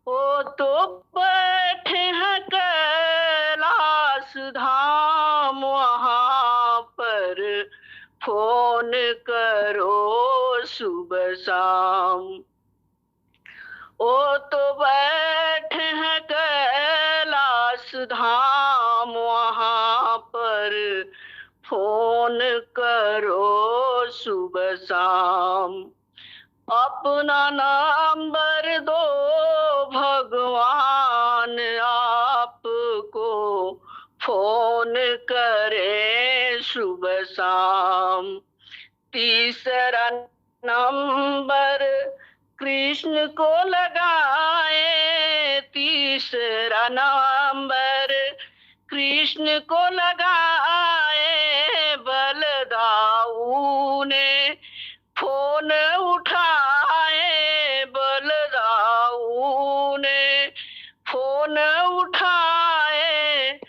वो तो बैठे हैं कैलाश धाम वहाँ पर, फोन करो सुबह शाम। वो तो बैठे हैं कैलाश धाम वहाँ पर, फोन करो सुबह शाम। अपना नंबर दो भगवान आपको, फोन करे सुबह शाम। तीसरा नंबर कृष्ण को लगाए, तीसरा नंबर कृष्ण को लगाए, बलदाऊ ने फोन उठाए, बलदाऊ ने फोन उठाए,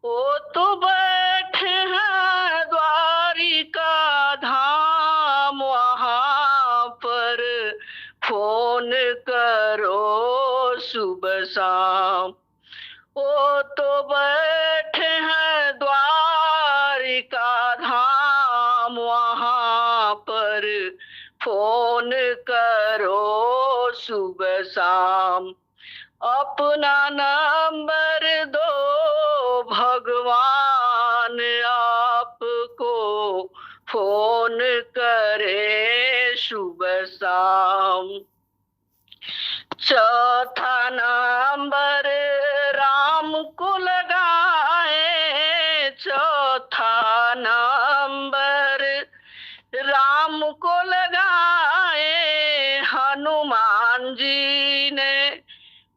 वो तो बैठे हैं द्वारिका धाम वहाँ पर, फोन करो सुबह शाम। वो तो बैठे हैं द्वारिका धाम वहाँ पर, फोन करो सुबह शाम। अपना नंबर दो भगवान आपको, फोन करे सुबह शाम। चौथा नंबर राम को लगाए, चौथा नंबर राम को लगाए, हनुमान जी ने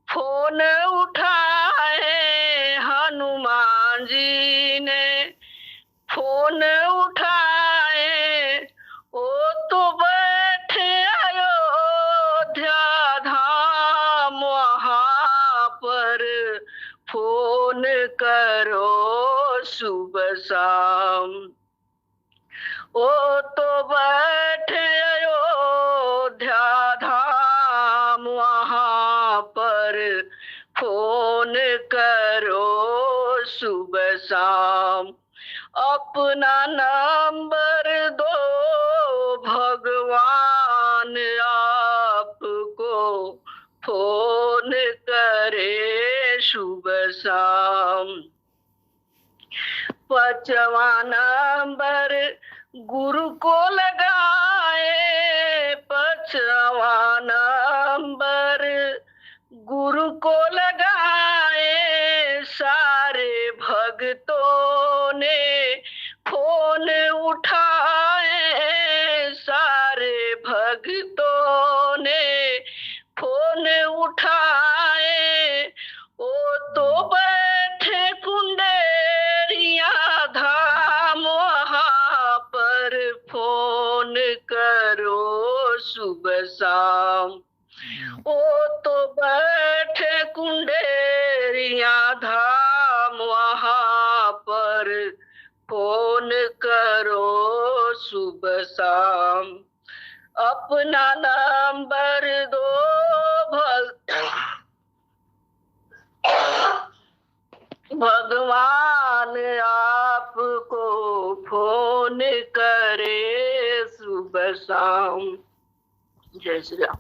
फोन उठाए, हनुमान जी ने फोन उठाए, वो तो बैठे अयोध्या धाम वहाँ पर, फोन करो सुबह शाम। वो तो बैठे अयोध्या धाम वहाँ पर, फोन करो सुबह शाम। अपना नंबर दो भगवान आपको, फोन करे सुबह शाम। पांचवा नंबर गुरु को लगाए, पांचवा नंबर गुरु को लगाए, सारे भक्तों ने फोन उठाए, सारे भक्तों ने फोन उठाए, वो तो बैठे कुंडेरिया धाम वहाँ पर, फोन करो सुबह शाम। वो तो बैठे कुंडेरिया धाम वहाँ पर, फोन करो सुबह शाम। अपना नंबर दो भगवान आपको, फोन करे सुबह शाम। जय श्री राम।